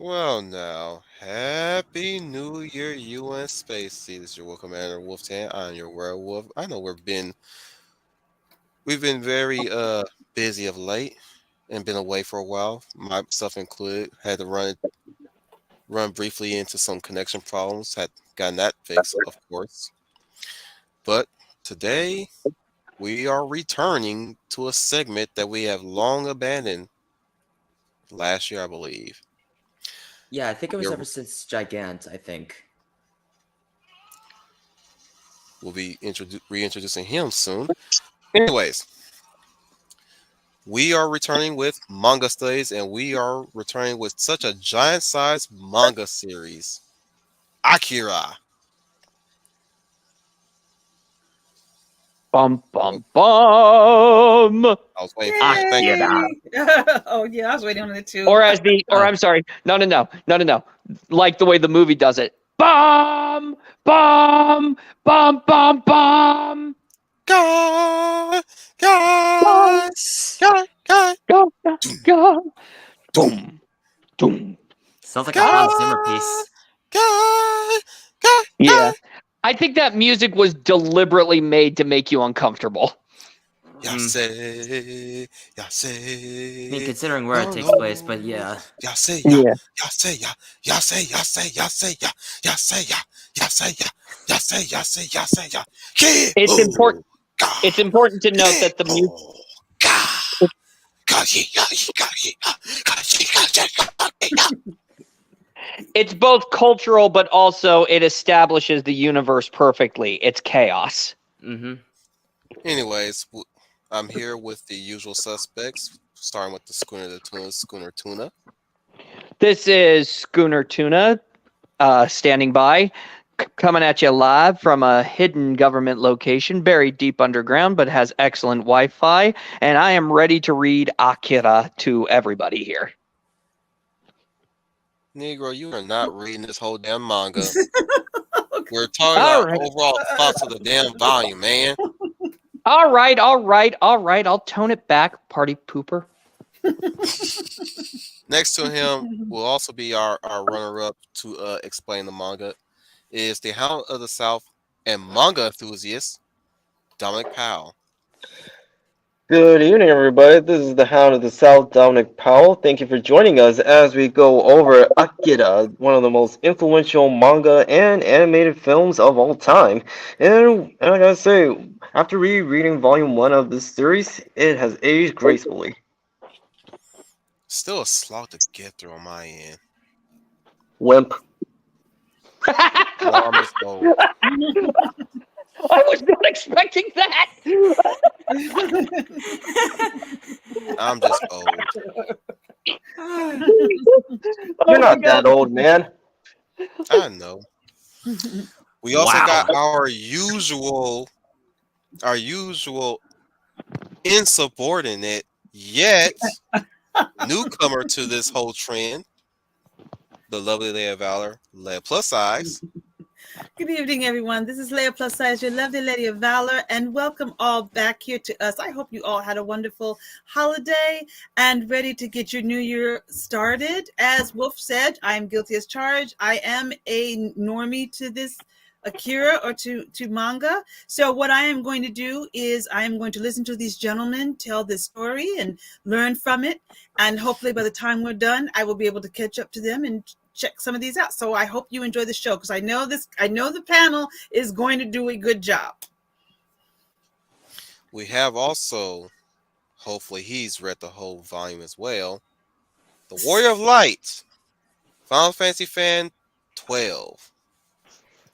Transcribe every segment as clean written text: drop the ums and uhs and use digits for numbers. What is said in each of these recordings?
Well, now, Happy New Year, UN Space. See, this is your Wolf Commander Wolftan. I'm your werewolf. I know we've been very busy of late and been away for a while. Myself included. Had to run briefly into some connection problems. Had gotten that fixed, of course. But today we are returning to a segment that we have long abandoned last year, I believe. Yeah, I think it was ever Here since Gigant, I think. we'll be reintroducing him soon. Anyways, we are returning with Manga Studies, and we are returning with such a giant sized manga series, Akira. Bum Oh, bum bum. I was waiting for that. Thank you. Akira. Yay! Oh yeah, I was waiting on it too. I'm sorry. No. Like the way the movie does it. Bum bum bum bum bum. God, Bum, God, God, go, go. doom, Boom, doom. Sounds like a Hans Zimmer God, piece. God, God, Yeah. God. I think that music was deliberately made to make you uncomfortable. Yase, I mean, yase, considering where it no, takes place, but no. yeah. Yase, ya, Yeah. yase, ya, yase, yase, yase, ya, yase, ya, yase, ya, yase, yase, yase, ya. It's important. Ki-ho, ga, It's important to note that the music. ki-ho, ga, ga, yi, ya, yi, ga, yi, ya, ga, yi, ga, yi, ga, yi, ya. It's both cultural, but also it establishes the universe perfectly. It's chaos. Mm-hmm. Anyways, I'm here with the usual suspects, starting with the Schooner Tuna. This is Schooner Tuna, standing by, coming at you live from a hidden government location buried deep underground, but has excellent Wi-Fi. And I am ready to read Akira to everybody here. Negro, you are not reading this whole damn manga. We're talking All about right. overall thoughts of the damn volume, man. All right. I'll tone it back, party pooper. Next to him will also be our runner-up to explain the manga is the Hound of the South and manga enthusiast Dominic Powell. Good evening, everybody. This is the Hound of the South, Dominic Powell. Thank you for joining us as we go over Akira, one of the most influential manga and animated films of all time. And I gotta say, after rereading Volume 1 of this series, it has aged gracefully. Still a slog to get through on my end. Wimp. No, I'm just old. I was not expecting that. I'm just old. You're not that old, man. I know. We also Wow. got our usual insubordinate yet newcomer to this whole trend, the lovely Leia Valor, Leia plus size. Good evening, everyone. This is Leia Plus Size, your lovely lady of valor, and welcome all back here to us. I hope you all had a wonderful holiday and ready to get your new year started. As Wolf said, I am guilty as charged. I am a normie to this Akira or to manga. So what I am going to do is I am going to listen to these gentlemen tell this story and learn from it. And hopefully by the time we're done, I will be able to catch up to them and check some of these out. So I hope you enjoy the show because I know the panel is going to do a good job. We have also, hopefully he's read the whole volume as well, the Warrior of Light, Final Fantasy Fan 12.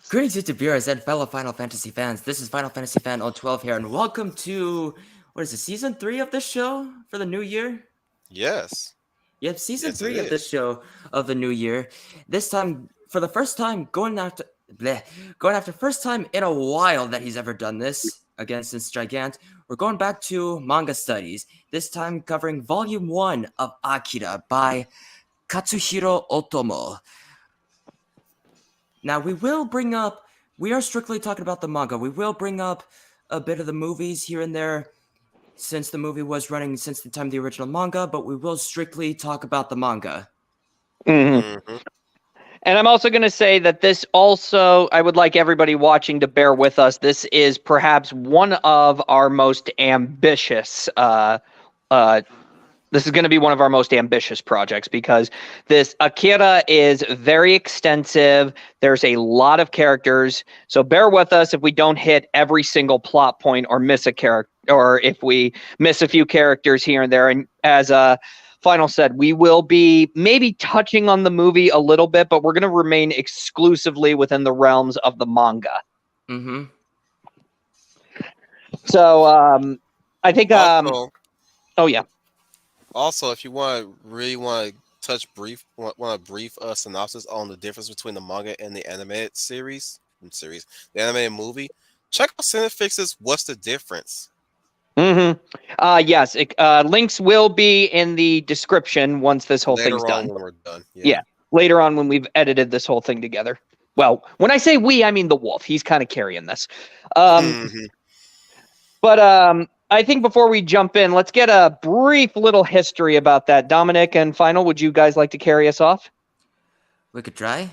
Greetings, YouTube viewers and fellow Final Fantasy fans. This is Final Fantasy Fan 012 here, and welcome to, what is it, Season 3 of this show for the new year? Yes. Yep, Season Yes, 3 it of this is. show of the new year. This time, for the first time, going after first time in a while that he's ever done this, again since Gigant, we're going back to Manga Studies, this time covering Volume 1 of Akira by Katsuhiro Otomo. Now, we are strictly talking about the manga. We will bring up a bit of the movies here and there since the movie was running since the time of the original manga, but we will strictly talk about the manga. Mhm. Mhm. And I'm also going to say that this also, I would like everybody watching to bear with us. This is perhaps one of our most ambitious this is going to be one of our most ambitious projects because this Akira is very extensive. There's a lot of characters. So bear with us if we don't hit every single plot point or miss a character, or if we miss a few characters here and there. And as Final said, we will be maybe touching on the movie a little bit, but we're going to remain exclusively within the realms of the manga. Mm-hmm. So I think, Also, oh yeah. also, if you really want to want a brief synopsis on the difference between the manga and the animated the animated movie, check out Cinefix's "What's the Difference." Yes, links will be in the description once this whole thing's Later on done. when we're done. Yeah, later on when we've edited this whole thing together. Well, when I say we, I mean the wolf. He's kind of carrying this. Mhm. But I think before we jump in, let's get a brief little history about that. Dominic and Final, would you guys like to carry us off? We could try.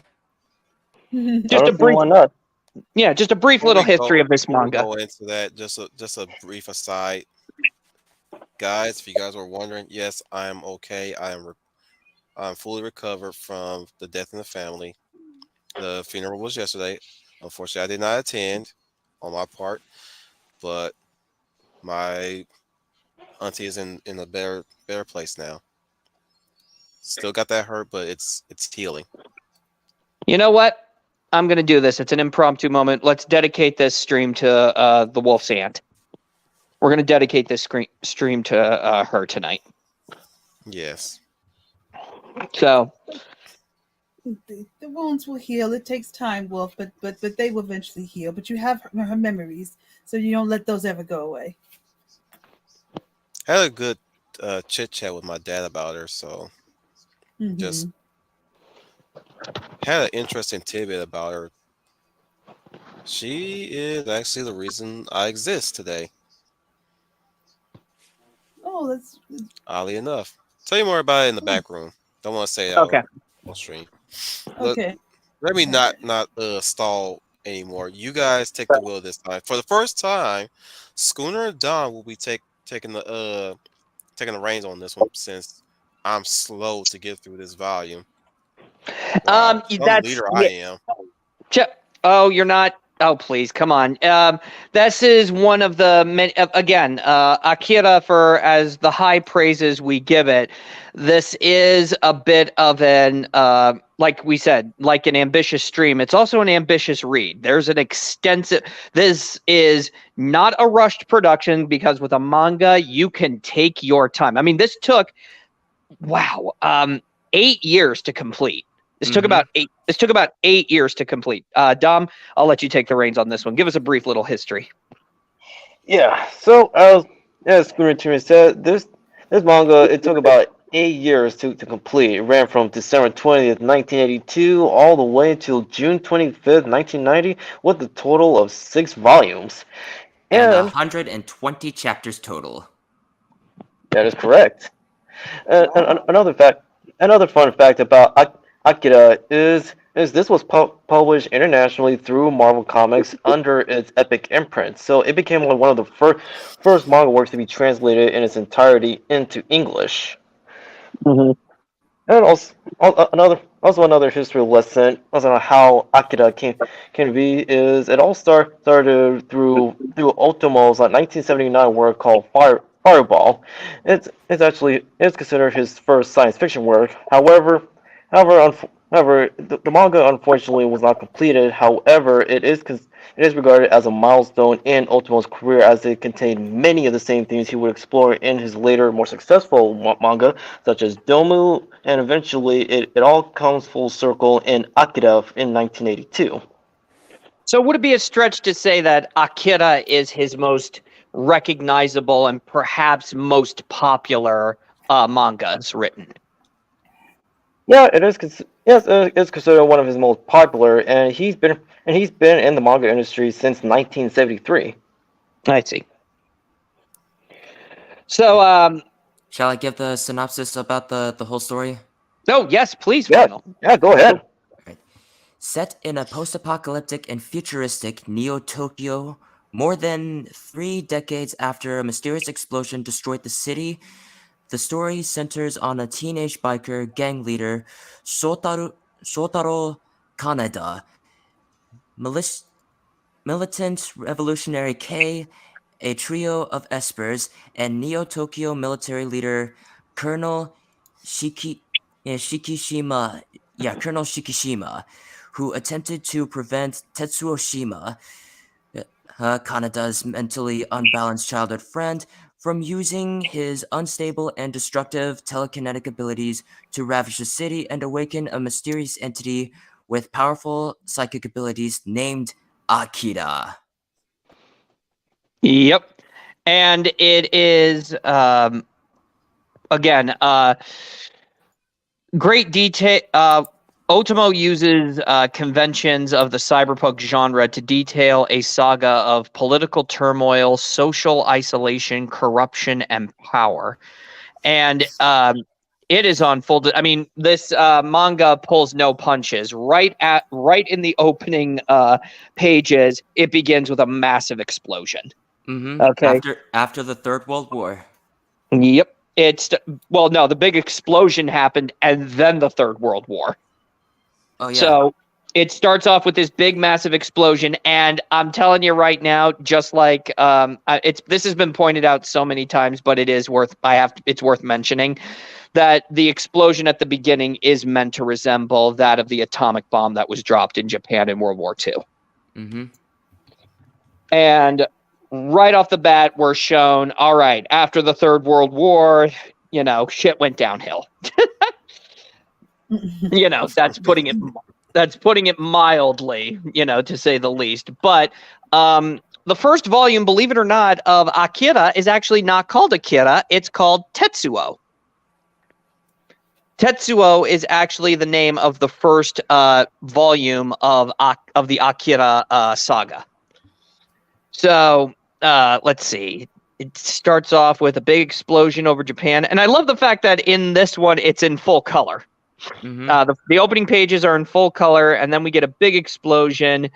Just I a don't see brief, why not. yeah, just a brief little history of this Before we manga. go into that, just a brief aside, guys. If you guys were wondering, yes, I am okay. I'm fully recovered from the death in the family. The funeral was yesterday. Unfortunately, I did not attend on my part, but my auntie is in a better place now. Still got that hurt, but it's healing. You know what? I'm going to do this. It's an impromptu moment. Let's dedicate this stream to the wolf's aunt. We're going to dedicate this stream to her tonight. Yes. So, The wounds will heal. It takes time, Wolf, but they will eventually heal. But you have her memories, so you don't let those ever go away. Had a good chit chat with my dad about her, so just had an interesting tidbit about her. She is actually the reason I exist today. Oh, that's Oddly enough. Tell you more about it in the back room. Don't want to say it okay. on stream. okay. Let me not stall anymore. You guys take the wheel this time. For the first time, Schooner and Don will be taking the reins on this one since I'm slow to get through this volume. Wow, some That's leader I am. Oh, you're not. Oh, please, come on. This is one of the many. Again, Akira, for as the high praises we give it, this is a bit of an, like we said, like an ambitious stream. It's also an ambitious read. There's an extensive. This is not a rushed production because with a manga you can take your time. I mean, this took, wow, 8 years to complete. This took about 8 years to complete. Dom, I'll let you take the reins on this one. Give us a brief little history. Yeah. So as Scooter said, this manga it took about 8 years to complete. It ran from December 20th, 1982, all the way till June 25th, 1990, with a total of 6 volumes. And And 120 chapters total. that is correct. Another fun fact about Akira is this was published internationally through Marvel Comics under its Epic imprint. So it became one of the first manga works to be translated in its entirety into English. And another history lesson on how Akira came to be is it all started through Otomo's 1979 work called Fireball. It's considered his first science fiction work. However, the manga unfortunately was not completed. However, it is regarded as a milestone in Otomo's career as it contained many of the same themes he would explore in his later, more successful manga, such as Domu, and eventually it all comes full circle in Akira in 1982. So would it be a stretch to say that Akira is his most recognizable and perhaps most popular mangas written? Yeah, it is. Yes, it's considered one of his most popular, and he's been in the manga industry since 1973. I see. So, Shall I give the synopsis about the whole story? Oh, yes, please, Yeah, final. yeah, go ahead. Set in a post-apocalyptic and futuristic Neo-Tokyo, more than 3 decades after a mysterious explosion destroyed the city, the story centers on a teenage biker gang leader, Shotaro Kaneda, militant revolutionary K, a trio of espers, and Neo-Tokyo military leader Colonel Shikishima, Colonel Shikishima, who attempted to prevent Tetsuo Shima, Kaneda's mentally unbalanced childhood friend, from using his unstable and destructive telekinetic abilities to ravage the city and awaken a mysterious entity with powerful psychic abilities named Akira. Yep. And it is, again, great detail. Otomo uses conventions of the cyberpunk genre to detail a saga of political turmoil, social isolation, corruption, and power. And it is on full. I mean, this manga pulls no punches. Right in the opening pages, it begins with a massive explosion. Mm-hmm. Okay. After the Third World War. Yep. Well, no, the big explosion happened, and then the Third World War. Oh yeah. So it starts off with this big, massive explosion, and I'm telling you right now, just like this has been pointed out so many times, but it's worth mentioning that the explosion at the beginning is meant to resemble that of the atomic bomb that was dropped in Japan in World War II. Mm-hmm. And right off the bat, we're shown, all right, after the Third World War, shit went downhill. That's putting it mildly, to say the least. But the first volume, believe it or not, of Akira is actually not called Akira. It's called Tetsuo. Tetsuo is actually the name of the first volume of the Akira saga. So let's see. It starts off with a big explosion over Japan, and I love the fact that in this one it's in full color. Mm-hmm. The opening pages are in full color, and then we get a big explosion.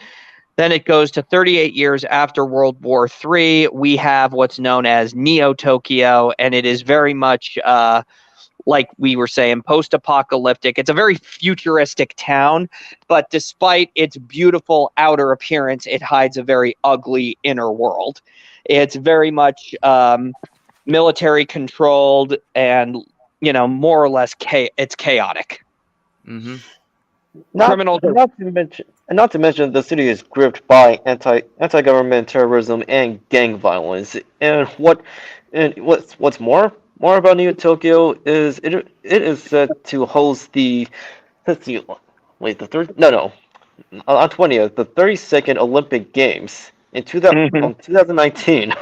Then it goes to 38 years after World War III. We have what's known as Neo-Tokyo, and it is very much, like we were saying, post-apocalyptic. It's a very futuristic town, but despite its beautiful outer appearance, it hides a very ugly inner world. It's very much military-controlled and more or less it's chaotic. Mm-hmm. Criminals are- Not to mention, the city is gripped by anti-government terrorism and gang violence. And what's more about New Tokyo is it is set to host the, let's see, wait, the third, no, on 20th, the 32nd Olympic Games in 2019.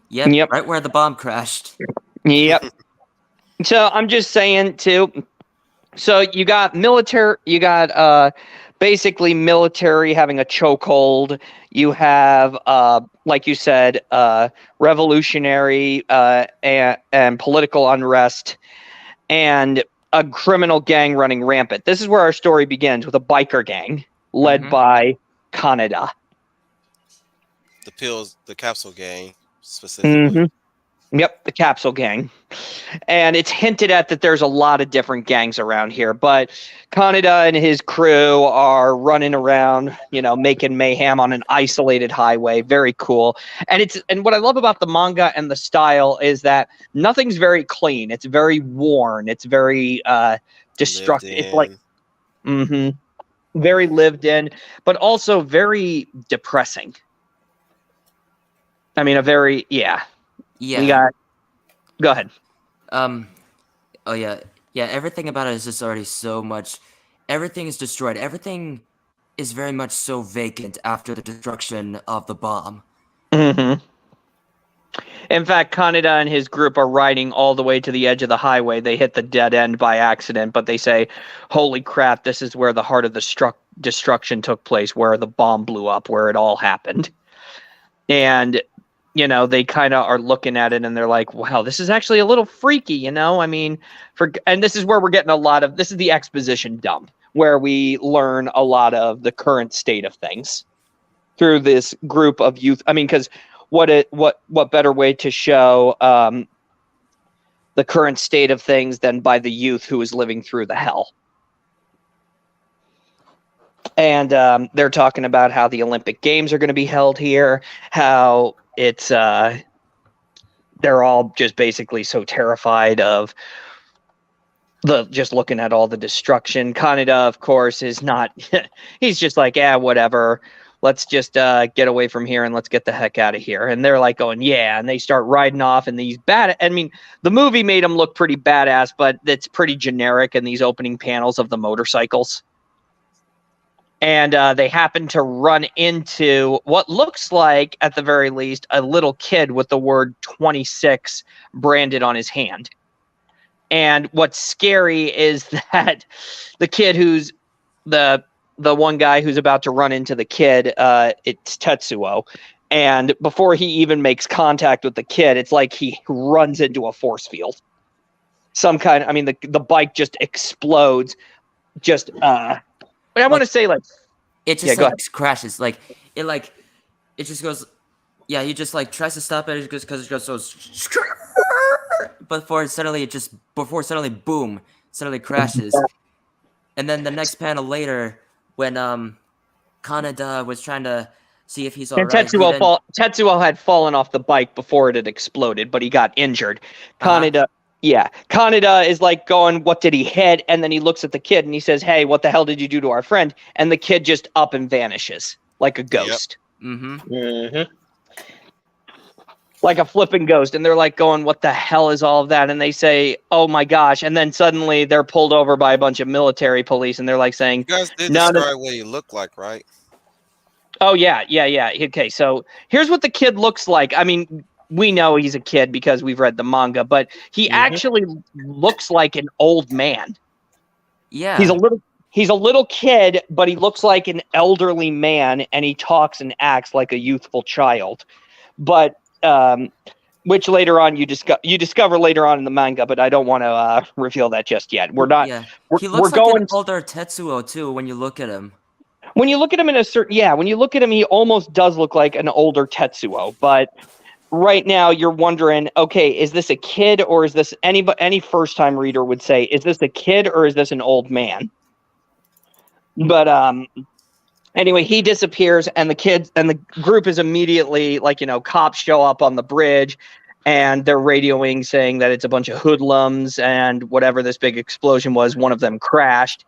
Yep. Right where the bomb crashed. Yep. So I'm just saying too. So you got military. You got basically military having a chokehold. You have, like you said, revolutionary and political unrest, and a criminal gang running rampant. This is where our story begins, with a biker gang led by Kaneda. The capsule gang specifically. Yep, the capsule gang. And it's hinted at that there's a lot of different gangs around here, but Kaneda and his crew are running around, making mayhem on an isolated highway. Very cool. And what I love about the manga and the style is that nothing's very clean. It's very worn. It's very destructive. It's like very lived in, but also very depressing. I mean, Yeah. Go ahead. Oh yeah. Everything about it is just already so much. Everything is destroyed. Everything is very much so vacant after the destruction of the bomb. In fact, Kaneda and his group are riding all the way to the edge of the highway. They hit the dead end by accident, but they say, "Holy crap! This is where the heart of the destruction took place, where the bomb blew up, where it all happened." And they kind of are looking at it and they're like, wow, this is actually a little freaky, I mean, and this is where we're getting this is the exposition dump, where we learn a lot of the current state of things through this group of youth. I mean, because what better way to show the current state of things than by the youth who is living through the hell. And they're talking about how the Olympic Games are going to be held here, how it's they're all just basically so terrified of just looking at all the destruction. Kaneda, of course, is not. He's just like, whatever. Let's just get away from here and let's get the heck out of here. And they're like going, yeah, and they start riding off in these I mean, the movie made them look pretty badass, but it's pretty generic in these opening panels of the motorcycles. And they happen to run into what looks like, at the very least, a little kid with the word 26 branded on his hand. And what's scary is that the kid who's the one guy who's about to run into the kid, it's Tetsuo. And before he even makes contact with the kid, it's like he runs into a force field. The bike just explodes. But I want to say, like, it just crashes. It just goes. Yeah, he just tries to stop it because it goes so. But before suddenly boom, suddenly crashes. And then the next panel later, when Kaneda was trying to see if he's all right. Tetsuo had fallen off the bike before it had exploded, but he got injured. Kaneda is like going, what did he hit? And then he looks at the kid and he says, hey, what the hell did you do to our friend? And the kid just up and vanishes like a ghost. Yep. Mm-hmm. Like a flipping ghost. And they're like going, what the hell is all of that? And they say, oh my gosh. And then suddenly they're pulled over by a bunch of military police and they're like saying, you guys did describe what he looked like, right? Oh, yeah. Okay, so here's what the kid looks like. I mean, we know he's a kid because we've read the manga, but he actually looks like an old man. Yeah. He's a little kid, but he looks like an elderly man, and he talks and acts like a youthful child. But which later on you discover later on in the manga, but I don't want to reveal that just yet. We're not. Yeah. He looks like an older Tetsuo too when you look at him. When you look at him when you look at him, he almost does look like an older Tetsuo, but right now you're wondering, okay, is this a kid or is this any first time reader would say, is this a kid or is this an old man? But anyway, he disappears and the kids and the group is immediately cops show up on the bridge and they're radioing saying that it's a bunch of hoodlums and whatever this big explosion was, one of them crashed.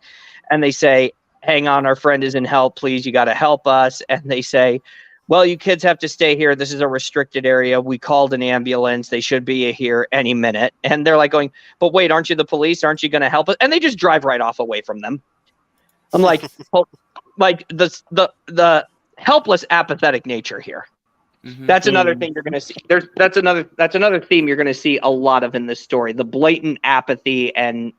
And they say, hang on, our friend is in hell, please, you got to help us. And they say, well, you kids have to stay here. This is a restricted area. We called an ambulance. They should be here any minute. And they're like going, but wait, aren't you the police? Aren't you going to help us? And they just drive right off away from them. I'm like, the helpless, apathetic nature here. Mm-hmm. That's another thing you're going to see. That's another theme you're going to see a lot of in this story. The blatant apathy and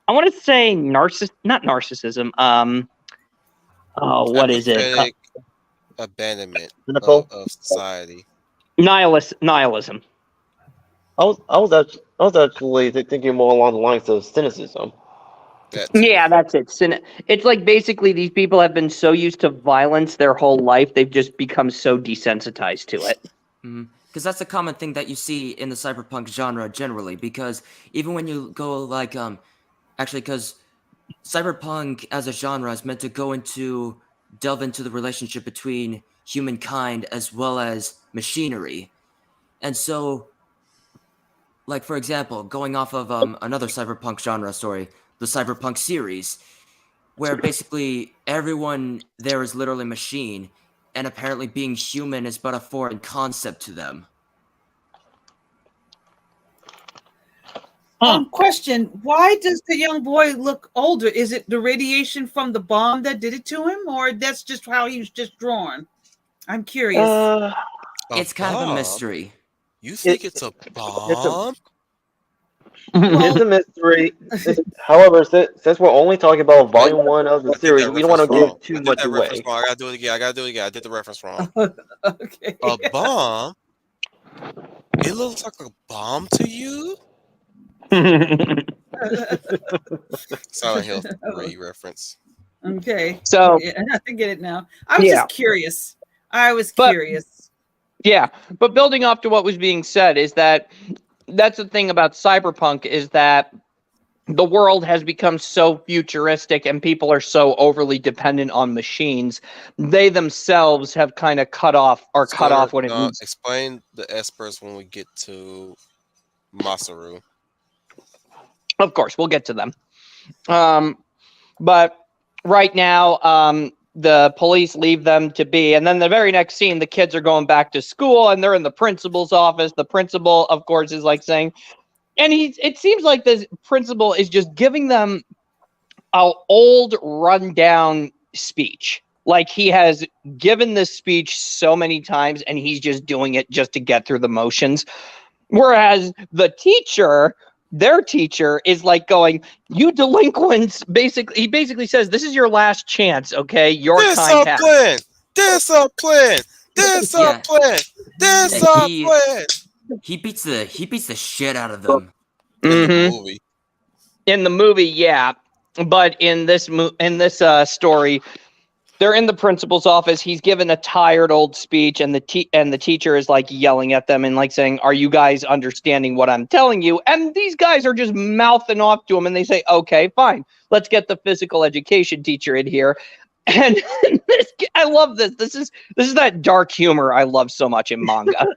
I want to say not narcissism. What is it? Abandonment of society. Nihilism. I was actually thinking more along the lines of cynicism. Yeah, that's it. It's like basically these people have been so used to violence their whole life, they've just become so desensitized to it. Because that's a common thing that you see in the cyberpunk genre generally. Because even when you go because cyberpunk as a genre is meant to delve into the relationship between humankind as well as machinery. And so, for example, going off of another cyberpunk genre story, the cyberpunk series, where basically everyone there is literally machine, and apparently being human is but a foreign concept to them. Question, why does the young boy look older? Is it the radiation from the bomb that did it to him, or that's just how he was just drawn? I'm curious. It's kind of a mystery. You think it's a bomb? It's a mystery. However, since we're only talking about Volume 1 of the I did series, that we don't want to reference wrong. give too I did much that reference away. wrong. I gotta do it again. I gotta do it again. I did the reference wrong. Okay. A bomb? It looks like a bomb to you? Silent Hill 3 reference. Okay. So Yeah, I get it now. I was Yeah. just curious. I was But- curious. Yeah, but building off to what was being said is that's the thing about cyberpunk is that the world has become so futuristic and people are so overly dependent on machines. They themselves have kind of cut off what it means. Explain the espers when we get to Masaru. Of course, we'll get to them. But right now, the police leave them to be. And then the very next scene, the kids are going back to school and they're in the principal's office. The principal, of course, is like saying, and it seems like this principal is just giving them an old rundown speech. Like he has given this speech so many times and he's just doing it just to get through the motions. Whereas the teacher, their teacher, is like going, "You delinquents!" He basically says, "This is your last chance. Okay, your time passed." Discipline! Discipline! Discipline! He beats the shit out of them. In the Mhm. movie. In the movie, yeah, but in this story, they're in the principal's office. He's given a tired old speech, and the teacher is like yelling at them and like saying, "Are you guys understanding what I'm telling you?" And these guys are just mouthing off to him, and they say, "Okay, fine. Let's get the physical education teacher in here." And I love this. This is that dark humor I love so much in manga.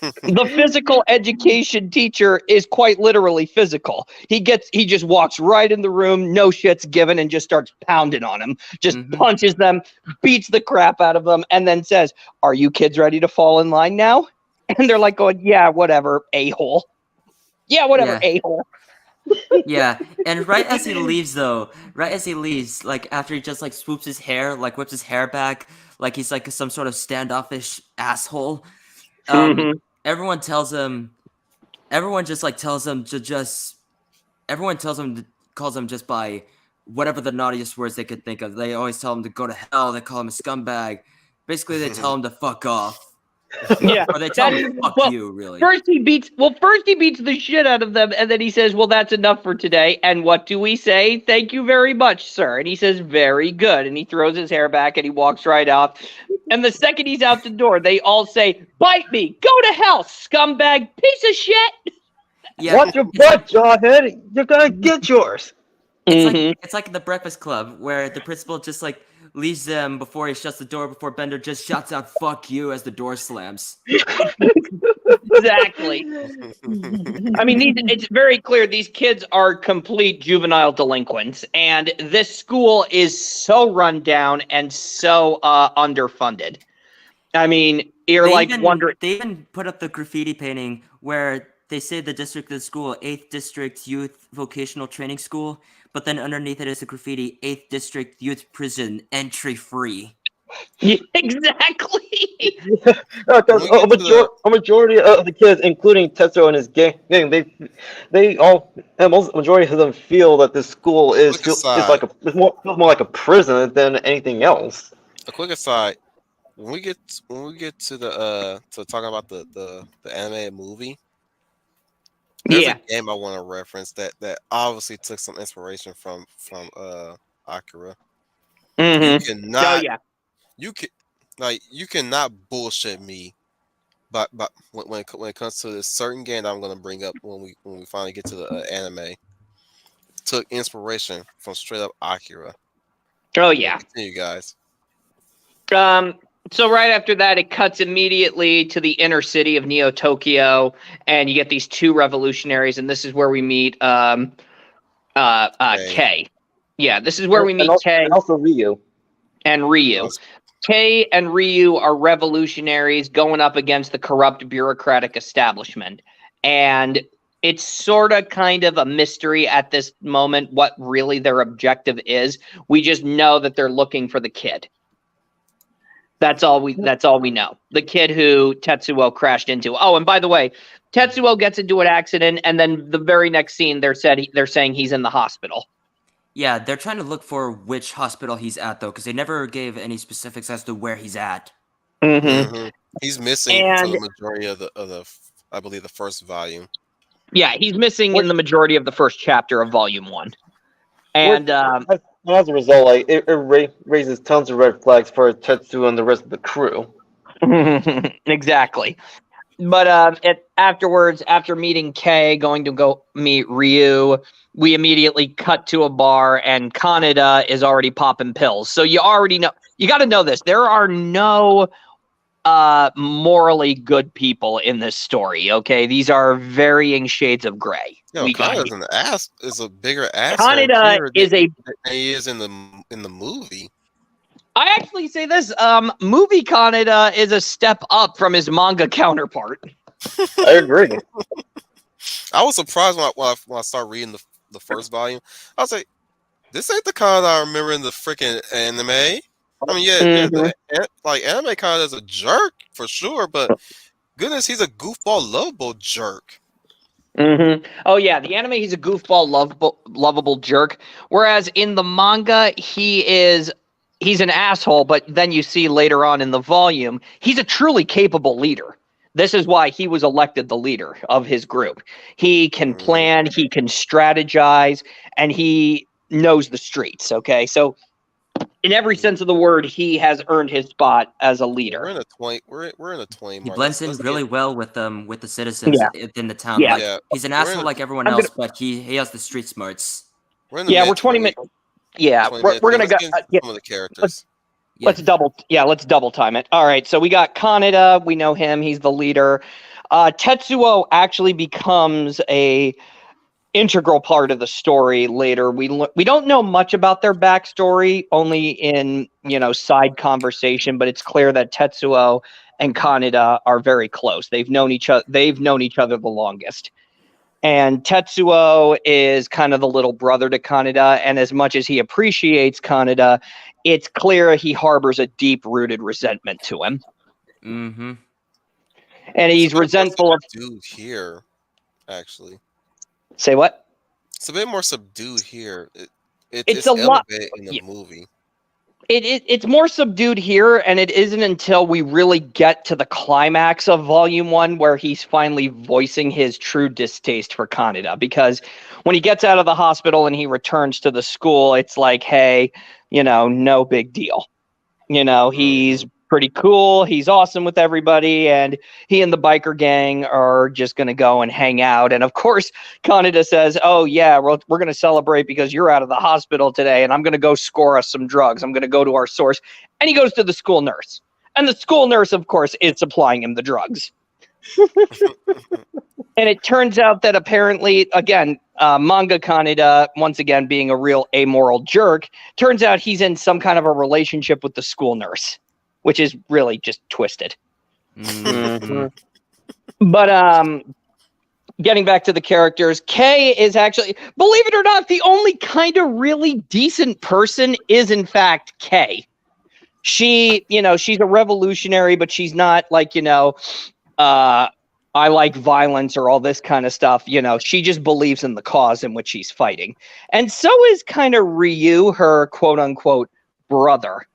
The physical education teacher is quite literally physical. He just walks right in the room, no shits given, and just starts pounding on him. Just punches them, beats the crap out of them, and then says, "Are you kids ready to fall in line now?" And they're like going, "Yeah, whatever, a-hole. Yeah, whatever, Yeah. a-hole." Yeah, and right as he leaves, like after he just like swoops his hair, like whips his hair back, like he's like some sort of standoffish asshole. Everyone tells him. Everyone just like tells him to just. Everyone calls him just by whatever the naughtiest words they could think of. They always tell him to go to hell. They call him a scumbag. Basically, they tell him to fuck off. Yeah. Or they tell him fuck you, really. First he beats the shit out of them, and then he says, "Well, that's enough for today." And what do we say? "Thank you very much, sir." And he says, "Very good." And he throws his hair back and he walks right off. And the second he's out the door, they all say, "Bite me! Go to hell, scumbag! Piece of shit!" Yeah, Watch your butt, jawhead! You're gonna get yours! It's like the Breakfast Club where the principal just like leaves them before he shuts the door before Bender just shouts out "fuck you" as the door slams. Exactly. I mean, it's very clear these kids are complete juvenile delinquents, and this school is so run down and so underfunded. I mean, you're wondering. They even put up the graffiti painting where they say the district of the school, 8th District Youth Vocational Training School, but then underneath it is a graffiti, 8th District Youth Prison, entry free. Exactly. Because a majority of the kids, including Tetsuo and his gang, majority of them feel that this school is more like a prison than anything else. A quick aside: when we get to the to talking about the animated movie, there's a game I want to reference that obviously took some inspiration from Akira. You cannot. You cannot bullshit me. But when it comes to this certain game that I'm gonna bring up when we finally get to the anime, took inspiration from straight up Akira. Oh yeah. Continue, guys. So right after that, it cuts immediately to the inner city of Neo Tokyo, and you get these two revolutionaries, and this is where we meet Kei. Yeah, this is where we meet Kei. And also Ryu. And Ryu. Kei and Ryu are revolutionaries going up against the corrupt bureaucratic establishment. And it's sort of kind of a mystery at this moment what really their objective is. We just know that they're looking for the kid. That's all we know. The kid who Tetsuo crashed into. Oh, and by the way, Tetsuo gets into an accident, and then the very next scene, they're saying he's in the hospital. Yeah, they're trying to look for which hospital he's at, though, because they never gave any specifics as to where he's at. Mm-hmm. Mhm. He's missing for And the majority of the I believe the first volume. yeah, he's missing in the majority of the first chapter of Volume 1. And as a result, like it raises tons of red flags for Tetsuo and the rest of the crew. exactly. But afterwards, after meeting Kei, going to go meet Ryu, we immediately cut to a bar, and Kaneda is already popping pills. So you already know. You got to know this. There are no morally good people in this story. Okay, these are varying shades of gray. Yo, Kaneda's is a bigger asshole Kaneda here is than he is in the movie. I actually say this. Movie Kaneda is a step up from his manga counterpart. I agree. I was surprised when I started reading the first volume. I was like, this ain't the Kaneda I remember in the freaking anime. I mean, like anime Kaneda's a jerk for sure, but goodness, he's a goofball, lovable jerk. Mm-hmm. Oh yeah, the anime he's a goofball, lovable jerk. Whereas in the manga, he's an asshole. But then you see later on in the volume, he's a truly capable leader. This is why he was elected the leader of his group. He can plan, he can strategize, and he knows the streets. Okay, so in every sense of the word, he has earned his spot as a leader. We're in a 20. We're in a 20. He blends in really well with the citizens in the town. Yeah. Like, he's an asshole like everyone else, but he has the street smarts. We're in the we're 20 minutes. Yeah, we're gonna go. Some of the characters. Let's double time it. All right, so we got Kaneda. We know him. He's the leader. Tetsuo actually becomes a integral part of the story later. We don't know much about their backstory, only in side conversation, but it's clear that Tetsuo and Kaneda are very close. They've known each other the longest. And Tetsuo is kind of the little brother to Kaneda, and as much as he appreciates Kaneda, it's clear he harbors a deep-rooted resentment to him. Mm-hmm. And he's resentful of dude here, actually. Say what? It's a bit more subdued here. It's a lot in the movie. It's more subdued here, and it isn't until we really get to the climax of Volume 1 where he's finally voicing his true distaste for Kaneda. Because when he gets out of the hospital and he returns to the school, it's like, hey, no big deal. He's pretty cool. He's awesome with everybody, and he and the biker gang are just going to go and hang out. And of course, Kaneda says, "Oh yeah, we're going to celebrate because you're out of the hospital today, and I'm going to go score us some drugs. I'm going to go to our source." And he goes to the school nurse, and the school nurse, of course, is supplying him the drugs. And it turns out that apparently, again, manga Kaneda, once again being a real amoral jerk, turns out he's in some kind of a relationship with the school nurse, which is really just twisted. Mm-hmm. But getting back to the characters, Kei is actually, believe it or not, the only kind of really decent person is in fact Kei. She, she's a revolutionary, but she's not like, I like violence or all this kind of stuff. She just believes in the cause in which she's fighting. And so is kind of Ryu, her quote unquote brother.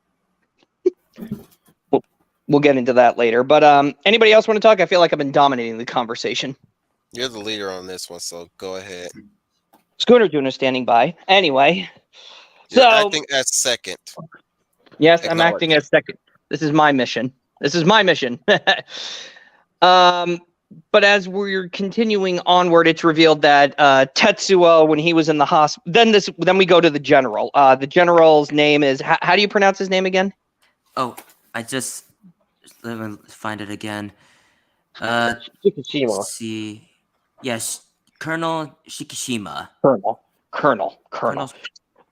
We'll get into that later. But anybody else want to talk? I feel like I've been dominating the conversation. You're the leader on this one, so go ahead. Schooner Tuna standing by. Anyway. You're acting as second. Yes, I'm acting as second. This is my mission. But as we're continuing onward, it's revealed that Tetsuo, when he was in the hospital, then we go to the general. The general's name is, how do you pronounce his name again? Oh, let me find it again. Shikishima. Let's see. Yes, Colonel Shikishima. Colonel.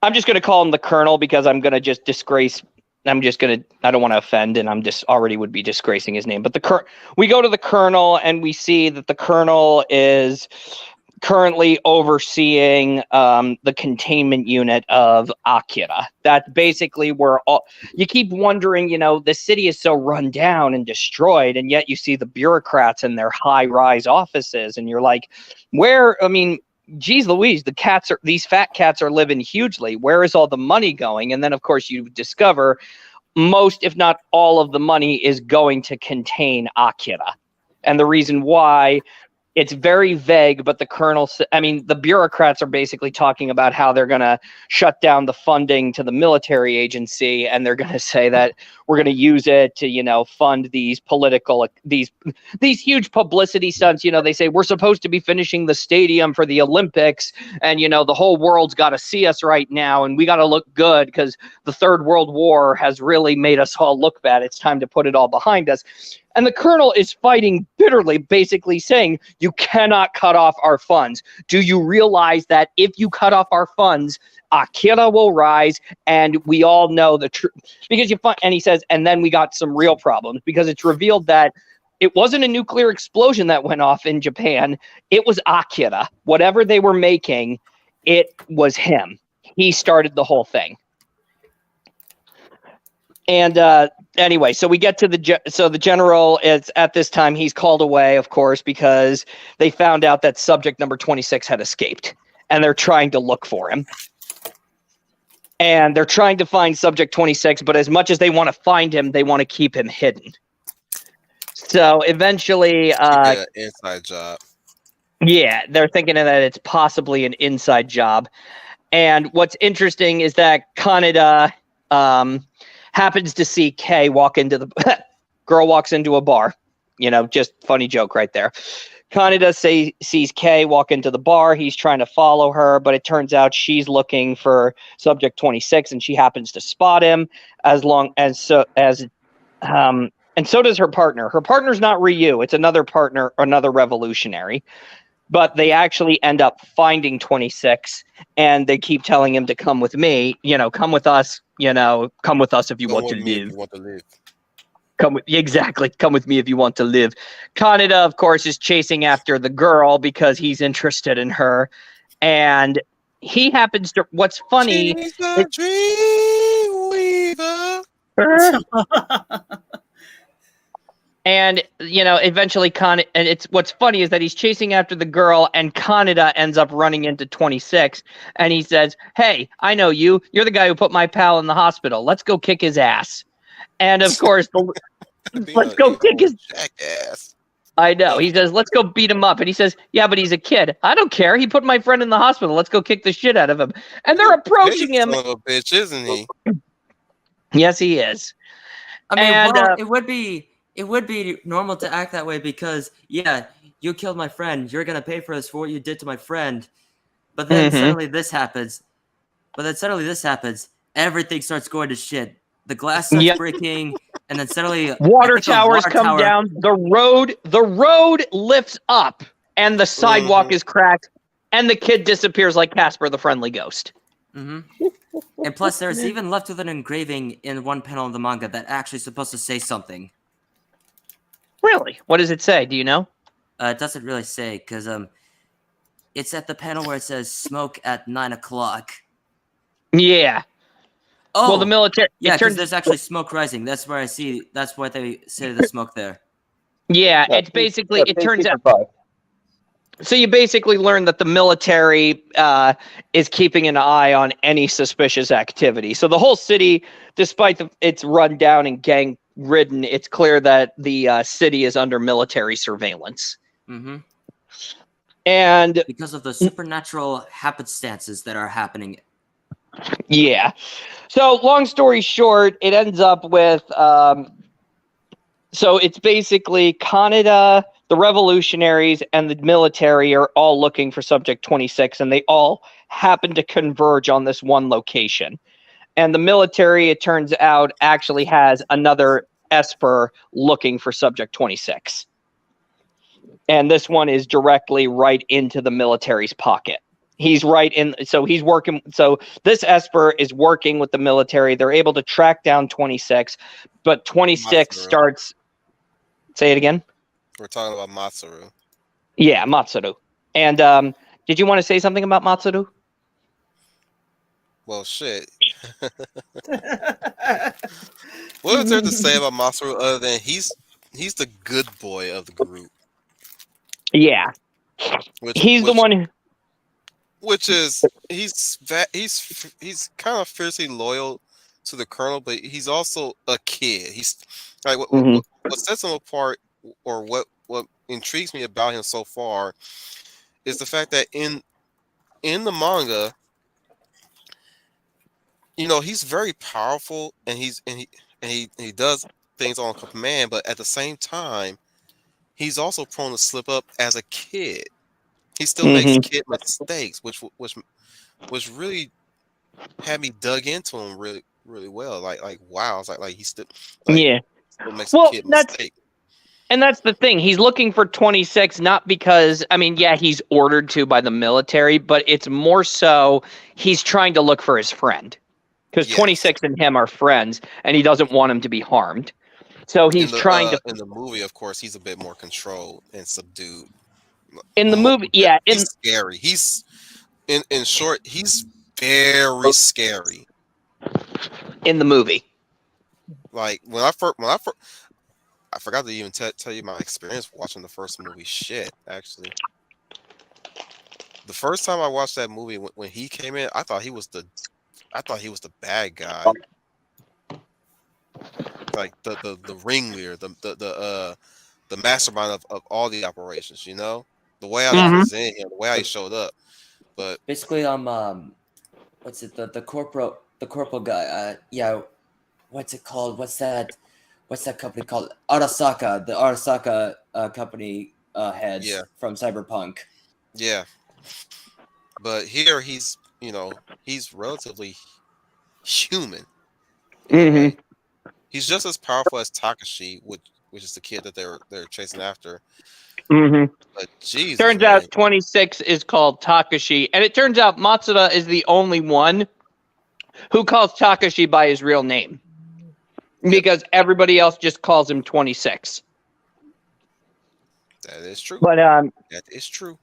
I'm just going to call him the Colonel because I'm going to just disgrace. I don't want to offend, and I'm just already would be disgracing his name. But we go to the Colonel, and we see that the Colonel is currently overseeing the containment unit of Akira. That's basically where all you keep wondering, the city is so run down and destroyed, and yet you see the bureaucrats in their high-rise offices, and you're like, geez Louise, these fat cats are living hugely. Where is all the money going? And then, of course, you discover most, if not all, of the money is going to contain Akira. And the reason why, it's very vague, but the bureaucrats are basically talking about how they're going to shut down the funding to the military agency, and they're going to say that we're going to use it to, fund these these huge publicity stunts. They say we're supposed to be finishing the stadium for the Olympics, and the whole world's got to see us right now, and we got to look good because the Third World War has really made us all look bad. It's time to put it all behind us. And the colonel is fighting bitterly, basically saying, you cannot cut off our funds. Do you realize that if you cut off our funds, Akira will rise, and we all know the truth? And he says, and then we got some real problems, because it's revealed that it wasn't a nuclear explosion that went off in Japan. It was Akira. Whatever they were making, it was him. He started the whole thing. And anyway, so we get to the general is at this time, he's called away, of course, because they found out that subject number 26 had escaped, and they're trying to look for him. And they're trying to find subject 26, but as much as they want to find him, they want to keep him hidden. So eventually, an inside job. Yeah, they're thinking that it's possibly an inside job. And what's interesting is that Kaneda happens to see Kay walk into the girl walks into a bar. Just funny joke right there. Kaneda sees Kay walk into the bar. He's trying to follow her, but it turns out she's looking for subject 26, and she happens to spot him. And so does her partner. Her partner's not Ryu. It's another partner, another revolutionary. But they actually end up finding 26, and they keep telling him to come with me. Come with us. Come with us if you want to live. Come with me if you want to live. Kaneda, of course, is chasing after the girl because he's interested in her, and he happens to. What's funny? She's a dream weaver. And eventually and it's what's funny is that he's chasing after the girl, and Kaneda ends up running into 26, and he says, "Hey, I know you. You're the guy who put my pal in the hospital. Let's go kick his ass." And of course, let's go kick his jackass. I know. He says, "Let's go beat him up." And he says, "Yeah, but he's a kid. I don't care. He put my friend in the hospital. Let's go kick the shit out of him." And they're approaching him. Son of a bitch, isn't he? Yes, he is. It would be normal to act that way because, yeah, you killed my friend. You're going to pay for this for what you did to my friend. But then suddenly this happens. Everything starts going to shit. The glass starts breaking, and then suddenly water towers come down. The road lifts up, and the sidewalk is cracked, and the kid disappears like Casper the Friendly Ghost. Mm-hmm. And plus, there's even left with an engraving in one panel of the manga that actually is supposed to say something. Really? What does it say? Do you know? It doesn't really say, because it's at the panel where it says smoke at 9 o'clock. Yeah. Oh, well, the military. Yeah, because there's actually smoke rising. That's where that's why they say the smoke there. Yeah, it's basically, it turns out. So you basically learn that the military is keeping an eye on any suspicious activity. So the whole city, despite its run down and gang ridden, it's clear that the city is under military surveillance. Mm-hmm. And because of the supernatural happenstances that are happening. Yeah. So long story short, it ends up with so it's basically Kaneda, the revolutionaries, and the military are all looking for subject 26, and they all happen to converge on this one location. And the military, it turns out, actually has another Esper looking for subject 26. And this one is directly right into the military's pocket. He's right in, so he's working, so this Esper is working with the military. They're able to track down 26, but 26 Matsuru. starts, say it again? We're talking about Matsuru. Yeah, Matsuru. And did you want to say something about Matsuru? Well, shit. What is there to say about Masaru other than he's the good boy of the group, Yeah, which he's the which one. which is he's kind of fiercely loyal to the colonel, but he's also a kid. He's like Mhm. what sets him apart, or what intrigues me about him so far, is the fact that in the manga, he's very powerful, and he does things on command, but at the same time, he's also prone to slip up as a kid. He still makes Mhm. kid mistakes, which really had me dug into him really really well. Like wow, it's like he Yeah. still makes a Well, kid mistake. that's the thing. He's looking for 26, not because, I mean, yeah, he's ordered to by the military, but it's more so he's trying to look for his friend. Because Yes, 26 and him are friends, and he doesn't want him to be harmed. So he's trying to. in the movie, of course, he's a bit more controlled and subdued. In the movie, yeah, He's scary. He's in short, he's very scary. in the movie. Like I forgot to even tell you my experience watching the first movie. Shit, actually, the first time I watched that movie when he came in, I thought he was the bad guy, like the ringleader, the mastermind of all the operations. The way how they Yeah. presented him, the way how he showed up. But Basically, what's it? The corporal guy. Yeah, what's it called? What's that company called? Arasaka, the Arasaka company heads Yeah. from Cyberpunk. yeah, but here he's relatively human in a way. He's just as powerful as Takashi, which is the kid that they're chasing after. But Jesus, Turns man, out 26 is called Takashi, and it turns out Matsuda is the only one who calls Takashi by his real name. Because everybody else just calls him 26. that is true. But That is true.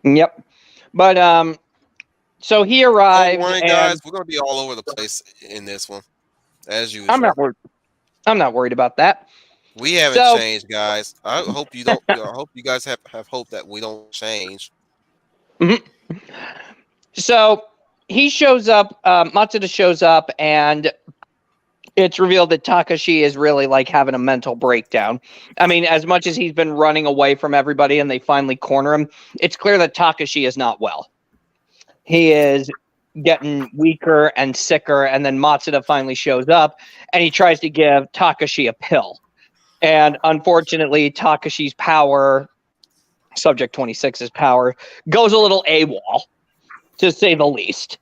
yep. But so he Don't arrives, worry, and guys. We're gonna be all over the place in this one, as usual. I'm not worried about that. We haven't So- changed, guys. I hope you don't. I hope you guys have hope that we don't change. So he shows up, Matsuda shows up, and it's revealed that Takashi is really like having a mental breakdown. I mean, as much as he's been running away from everybody and they finally corner him, it's clear that Takashi is not well. He is getting weaker and sicker, and then Matsuda finally shows up and he tries to give Takashi a pill. And unfortunately, Takashi's power, Subject 26's power, goes a little AWOL, to say the least.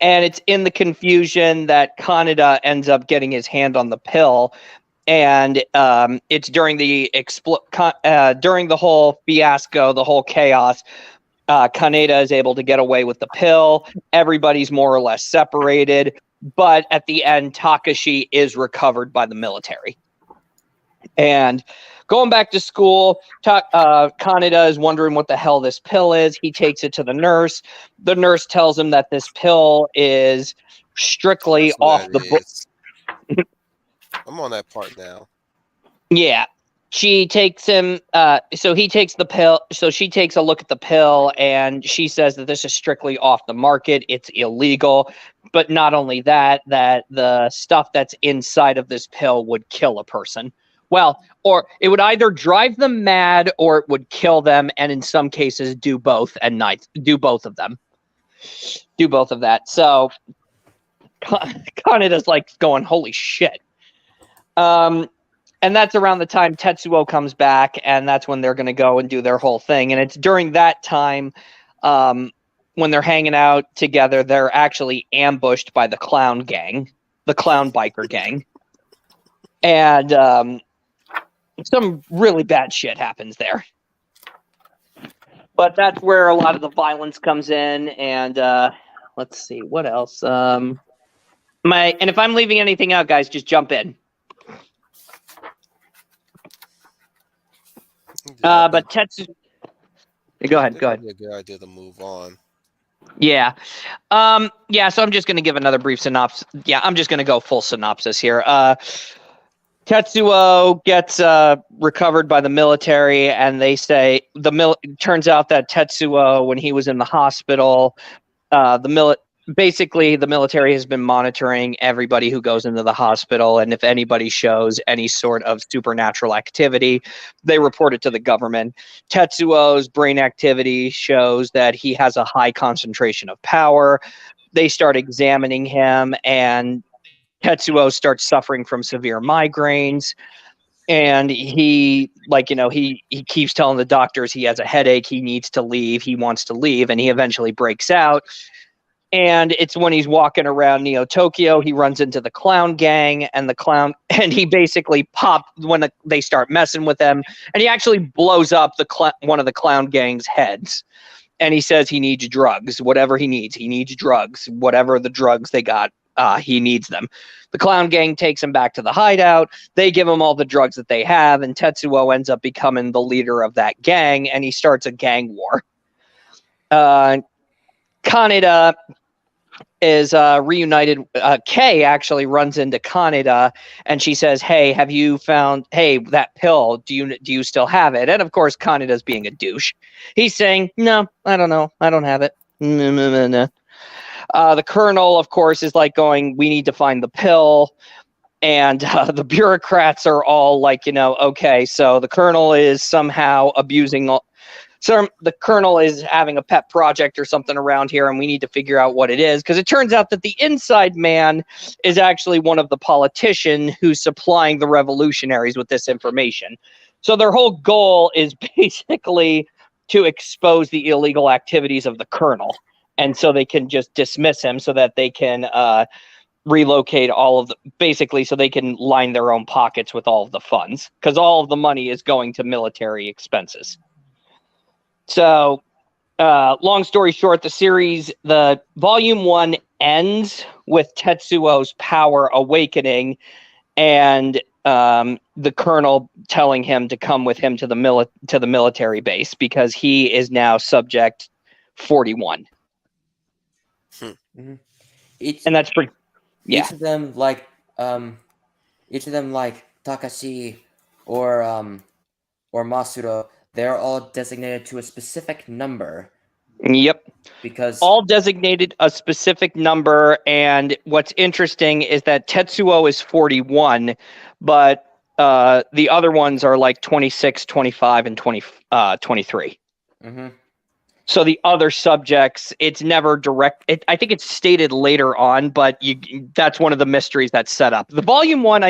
And it's in the confusion that Kaneda ends up getting his hand on the pill. And it's during the during the whole fiasco, the whole chaos, Kaneda is able to get away with the pill. Everybody's more or less separated. But at the end, Takashi is recovered by the military. And going back to school, Kaneda is wondering what the hell this pill is. He takes it to the nurse. The nurse tells him that this pill is strictly That's what off that the book. is. I'm on that part now. Yeah. She takes him, so he takes the pill, so she takes a look at the pill, and she says that this is strictly off the market, it's illegal, but not only that, that the stuff that's inside of this pill would kill a person. Well, or it would either drive them mad, or it would kill them, and in some cases do both, and do both of them. Do both of that. So, Kaneda's like going, holy shit. And that's around the time Tetsuo comes back, and that's when they're going to go and do their whole thing. And it's during that time, when they're hanging out together, they're actually ambushed by the clown gang, the clown biker gang. And some really bad shit happens there. But that's where a lot of the violence comes in. And let's see, what else? And if I'm leaving anything out, guys, just jump in. But Go I ahead. think Go it'd ahead. be a good idea to move on. Yeah. Yeah, so I'm just going to give another brief synopsis. Yeah, I'm just going to go full synopsis here. Tetsuo gets recovered by the military, and they say turns out that Tetsuo, when he was in the hospital, basically the military has been monitoring everybody who goes into the hospital, and if anybody shows any sort of supernatural activity, they report it to the government. Tetsuo's brain activity shows that he has a high concentration of power. They start examining him, and Tetsuo starts suffering from severe migraines. And he keeps telling the doctors he has a headache, he needs to leave, he wants to leave, and he eventually breaks out. And it's when he's walking around Neo Tokyo, he runs into the clown gang, and he basically when they start messing with him, and he actually blows up one of the clown gang's heads. And he says he needs drugs, whatever he needs drugs, whatever the drugs they got, he needs them. The clown gang takes him back to the hideout. They give him all the drugs that they have, and Tetsuo ends up becoming the leader of that gang, and he starts a gang war. Kaneda is reunited. Kei actually runs into Kaneda, and she says, "Hey, have you found that pill? Do you still have it?" And of course, Kaneda's being a douche. He's saying, "No, I don't know. I don't have it." The colonel, of course, is like going, "We need to find the pill." And the bureaucrats are all like, okay, so the colonel is somehow abusing so the colonel is having a pet project or something around here, and we need to figure out what it is, because it turns out that the inside man is actually one of the politicians who's supplying the revolutionaries with this information. So their whole goal is basically to expose the illegal activities of the colonel, and so they can just dismiss him so that they can relocate so they can line their own pockets with all of the funds, because all of the money is going to military expenses. So, long story short, the volume 1 ends with Tetsuo's power awakening, and the colonel telling him to come with him to the military base, because he is now subject 41. Mhm. And that's pretty. Yeah. Each of them like Takashi or Masuro, they're all designated to a specific number. Yep. Because all designated a specific number, and what's interesting is that Tetsuo is 41, but the other ones are like 26, 25, and 23. Mm-hmm. So the other subjects, it's never direct. I think it's stated later on, but that's one of the mysteries that's set up. The volume 1,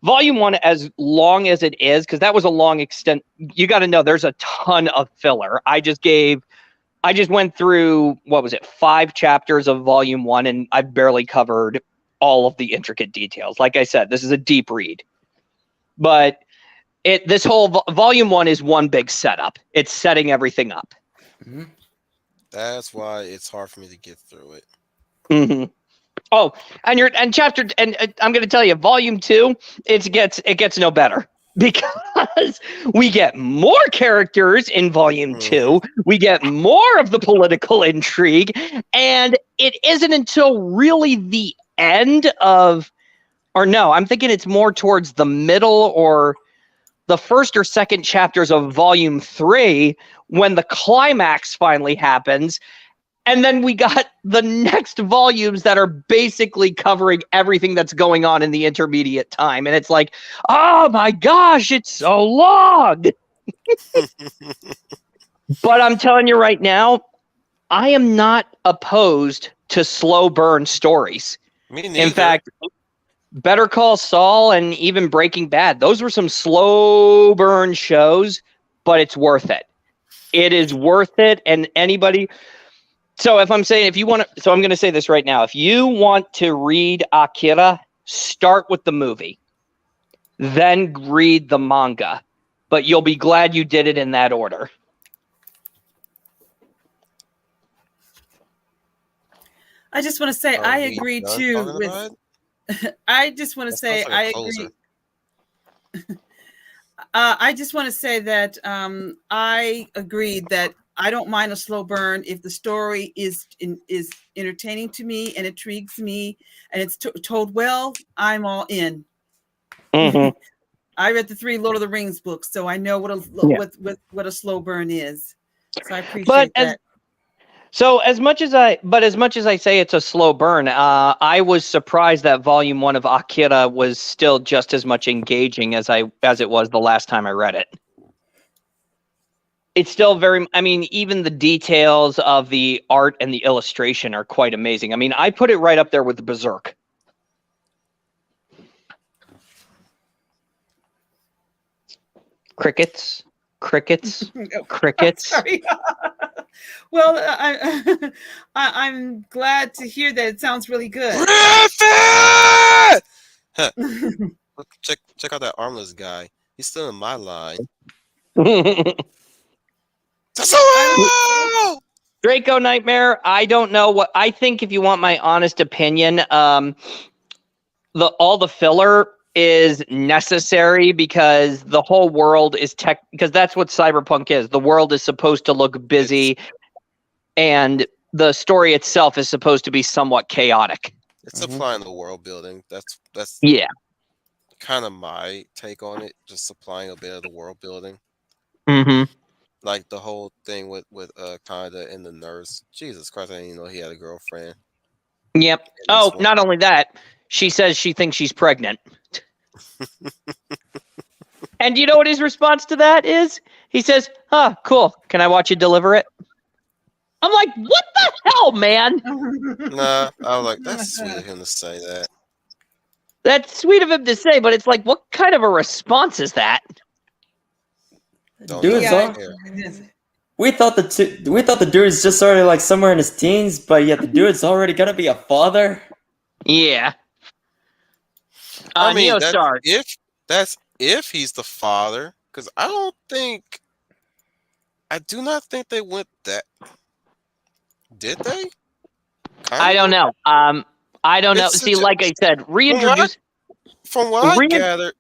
volume 1, as long as it is, because that was a long extent. You got to know there's a ton of filler. I just went through, 5 chapters of volume 1, and I've barely covered all of the intricate details. Like I said, this is a deep read. But this whole volume 1 is one big setup. It's setting everything up. Mm-hmm. That's why it's hard for me to get through it. Mm-hmm. Oh, and I'm going to tell you, volume 2, it gets no better, because we get more characters in volume 2. We get more of the political intrigue, and it isn't until really the end I'm thinking it's more towards the middle or the first or second chapters of volume 3 when the climax finally happens. And then we got the next volumes that are basically covering everything that's going on in the intermediate time. And it's like, oh my gosh, it's so long. But I'm telling you right now, I am not opposed to slow burn stories. Me neither. In fact, Better Call Saul and even Breaking Bad, those were some slow burn shows, but it's worth it. It is worth it. And anybody... So I'm going to say this right now. If you want to read Akira, start with the movie, then read the manga, but you'll be glad you did it in that order. I just want to say I agree too with. I just want to say I agree. I just want to say that I agreed that I don't mind a slow burn if the story is entertaining to me and intrigues me, and it's told well. I'm all in. Mhm. I read the 3 Lord of the Rings books, so I know what Yeah. what a slow burn is. So I But appreciate that. as much as I say it's a slow burn, I was surprised that Volume 1 of Akira was still just as much engaging as it was the last time I read it. It's still very. I mean, even the details of the art and the illustration are quite amazing. I mean, I put it right up there with Berserk. Crickets, crickets, Oh, crickets. sorry. Well, I'm glad to hear that. It sounds really good. Griffin! Huh, look, check out that armless guy. He's still in my line. Tetsuo! Draco Nightmare. I don't know what I think. If you want my honest opinion, all the filler is necessary because the whole world is because that's what cyberpunk is. The world is supposed to look busy, and the story itself is supposed to be somewhat chaotic. It's supplying the world building. That's Yeah. kind of my take on it. Just supplying a bit of the world building. Mm-hmm. Like the whole thing with Kaneda and the nurse. Jesus Christ, I didn't even know he had a girlfriend. Yep. At least Oh, one. not only that, she says she thinks she's pregnant. And you know what his response to that is? He says, "Huh, cool. Can I watch you deliver it?" I'm like, what the hell, man? Nah, I was like, that's sweet of him to say that. That's sweet of him to say, but it's like, what kind of a response is that? Don't Dude's know. all, we thought the dude's just sort of like somewhere in his teens, but yet the dude's already gonna be a father. Yeah. I mean, Neostar. that's if he's the father, because I do not think they went that. Did they? I don't know. I don't know. It's See, like I said, reintroduce. From what I gathered,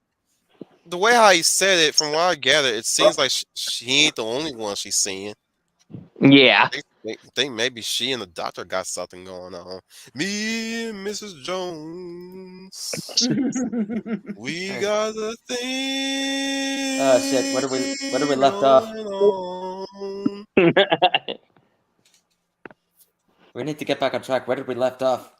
the way how he said it, from what I gathered, it seems like she ain't the only one she's seeing. Yeah. I think maybe she and the doctor got something going on. Me and Mrs. Jones, we got the thing. Oh shit! Where do we left off? On. We need to get back on track. Where did we left off?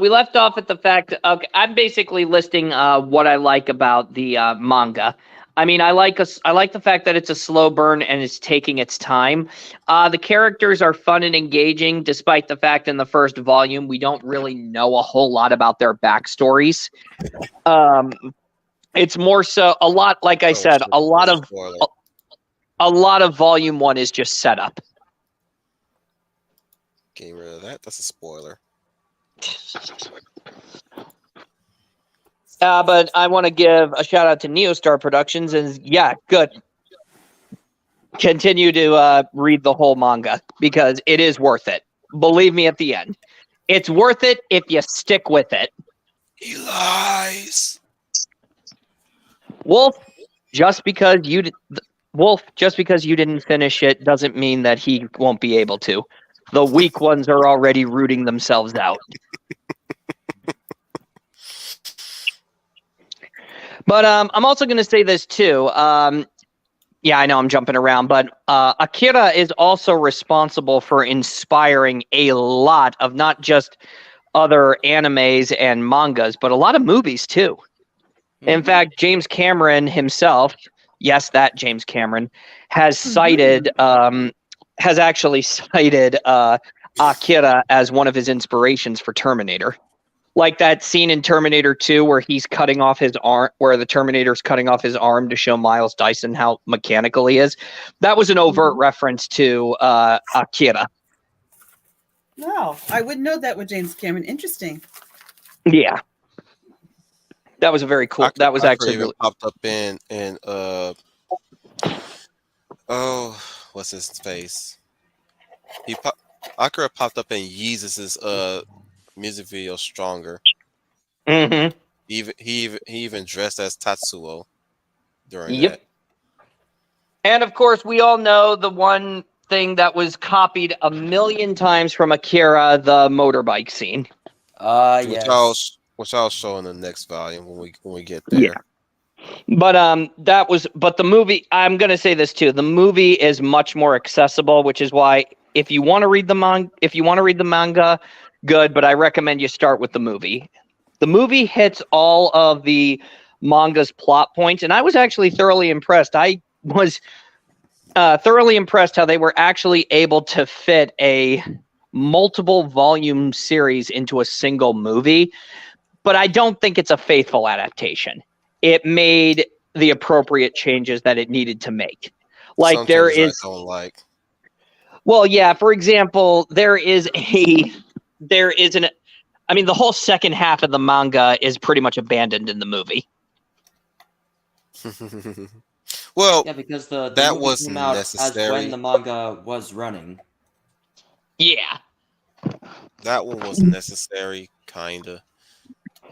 We left off at the fact. Okay, I'm basically listing what I like about the manga. I mean, I like the fact that it's a slow burn and it's taking its time. The characters are fun and engaging, despite the fact in the first volume we don't really know a whole lot about their backstories. It's more so a lot, like I said, a lot of volume 1 is just setup. Getting rid of that. That's a spoiler. But I want to give a shout out to Neostar Productions, and yeah, good. Continue to read the whole manga because it is worth it. Believe me, at the end, it's worth it if you stick with it. He lies. Wolf, just because you didn't finish it doesn't mean that he won't be able to. The weak ones are already rooting themselves out. But I'm also going to say this too. Yeah, I know I'm jumping around, but Akira is also responsible for inspiring a lot of not just other animes and mangas, but a lot of movies too. In fact, James Cameron himself, yes, that James Cameron, has actually cited Akira as one of his inspirations for Terminator. Like that scene in Terminator 2 where he's cutting off his arm, where the Terminator's cutting off his arm to show Miles Dyson how mechanical he is. That was an overt reference to Akira. Wow, I wouldn't know that with James Cameron. Interesting. Yeah. That was a very cool. That was actually even really popped up in what's his face? Akira popped up in Yeezus' music video Stronger. Mm-hmm. He even dressed as Tatsuo during Yep. that. And of course, we all know the one thing that was copied a million times from Akira, the motorbike scene. Yes. Which I'll show in the next volume when we get Yeah. there. But but the movie, I'm gonna say this too. The movie is much more accessible, which is why if you want to read the manga, good. But I recommend you start with the movie. The movie hits all of the manga's plot points, and I was actually thoroughly impressed. I was thoroughly impressed how they were actually able to fit a multiple volume series into a single movie. But I don't think it's a faithful adaptation. It made the appropriate changes that it needed to make. Like Some there changes is, I don't like. well, yeah. For example, there is an. I mean, the whole second half of the manga is pretty much abandoned in the movie. Well, Yeah, because the that movie was came out as when necessary. the manga was running. Yeah, That one was necessary, kinda.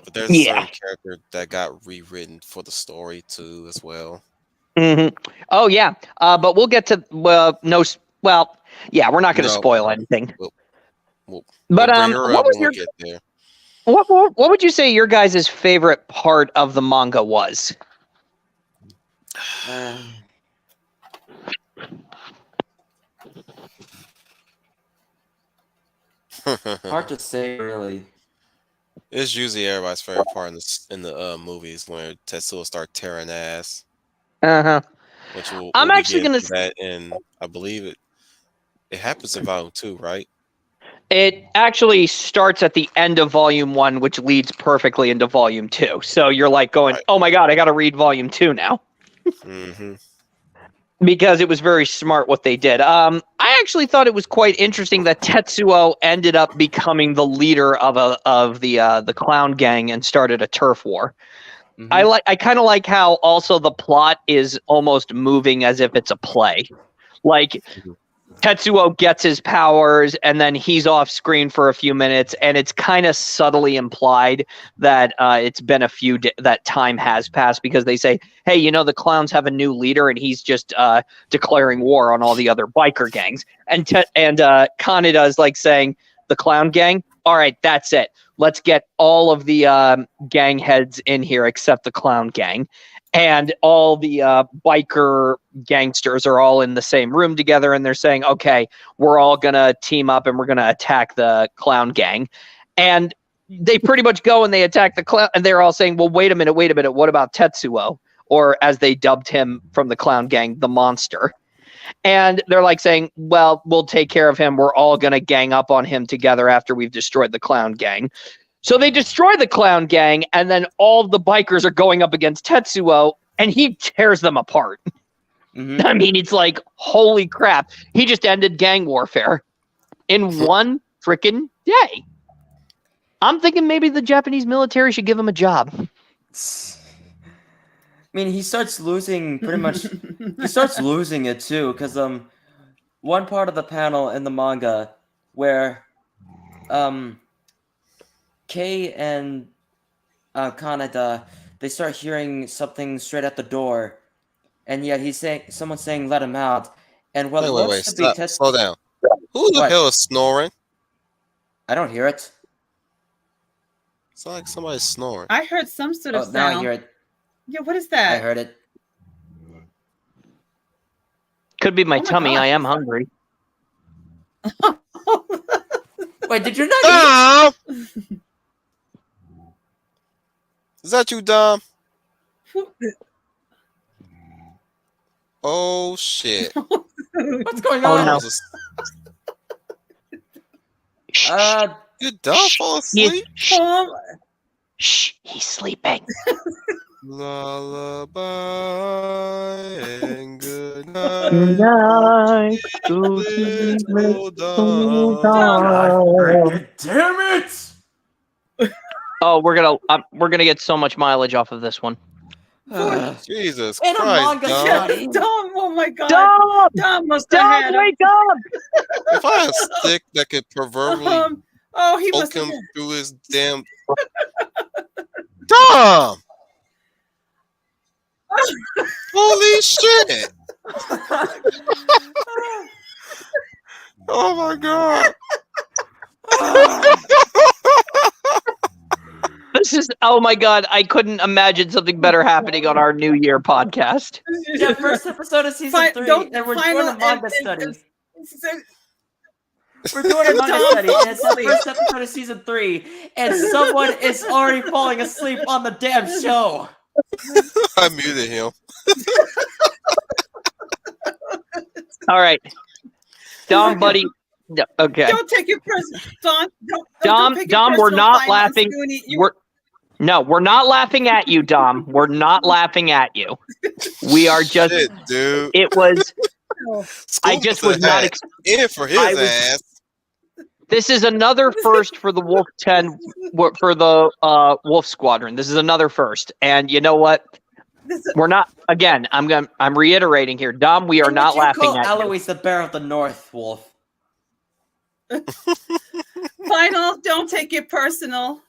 But there's a yeah. certain character that got rewritten for the story too, as well. Oh yeah. But we'll get to yeah. We're not going to No, spoil anything. we'll But bring her what up was when your we get there. what would you say your guys' favorite part of the manga was? Uh, hard to say, really. It's usually everybody's favorite part in the movies when Tetsuo start tearing ass, Uh-huh. which I'm we'll be actually getting going to to that in, I believe it happens in volume 2, right? It actually starts at the end of volume 1, which leads perfectly into volume 2. So you're like going, Right. "Oh my god, I got to read volume 2 now." Mm-hmm. Because it was very smart what they did. I actually thought it was quite interesting that Tetsuo ended up becoming the leader of the clown gang and started a turf war. Mhm. I kind of like how also the plot is almost moving as if it's a play. Like Tetsuo gets his powers and then he's off screen for a few minutes, and it's kind of subtly implied that it's been a few that time has passed because they say, "Hey, the clowns have a new leader and he's just declaring war on all the other biker gangs." And Kaneda is like saying, "The clown gang, all right, that's it. Let's get all of the gang heads in here except the clown gang." And all the biker gangsters are all in the same room together, and they're saying, "Okay, we're all gonna team up and we're gonna attack the clown gang." And they pretty much go and they attack the clown, and they're all saying, "Well, wait a minute, what about Tetsuo?" Or as they dubbed him from the clown gang, the monster. And they're like saying, "Well, we'll take care of him. We're all gonna gang up on him together after we've destroyed the clown gang." So they destroy the clown gang, and then all the bikers are going up against Tetsuo, and he tears them apart. Mhm. I mean, it's like, holy crap. He just ended gang warfare in one freaking day. I'm thinking maybe the Japanese military should give him a job. I mean, he starts losing pretty much. He starts losing it too, because one part of the panel in the manga where Kei and Kaneda, they start hearing something straight at the door, and yet someone's saying let him out, and what Wait, looks to be stop, slow down. Who the What? hell is snoring? I don't hear it. It's like somebody's snoring. I heard some sort of Oh, now I sound. hear it. Yeah, what is I that? heard it. Could be my Oh my tummy. God. I am hungry. Wait, did you not eat? Dom! Is that you, Dom? Oh shit! What's going Oh, on? no. Did Dom fall asleep? Um, Shh, he's sleeping. Lullaby and good night, Night, go to little Dom. God damn it! Oh, we're gonna get so much mileage off of this one. Jesus In a Christ, manga Dom! study. Dom, oh my God. Dom! Dom must have Dom, had wake up! If I had a stick that could proverbially oh, he poke must have. him through his damn Dom! Holy shit! Oh my god. This is, oh my god, I couldn't imagine something better happening on our New Year podcast. Yeah, first episode of season 3, and we're doing a manga study. We're doing a manga Tom study, falls and it's the asleep. first episode of season 3, and someone is already falling asleep on the damn show. I muted him. All right. Dom, buddy. No, okay. Don't take your personal, Don. Dom, take your Dom, we're personal not time on laughing. Scooty. We're not laughing at you, Dom. We're not laughing at you. We are just. Shit, dude. It was. I Scoop just the was not. hat in for his I was- ass. This is another first for the Wolf 10 for the Wolf Squadron. This is another first, and you know what? We're not. Again, I'm reiterating here, Dom. We are And not would you laughing call at you. Eloise the Bear of the North, Wolf? Final, don't take it personal.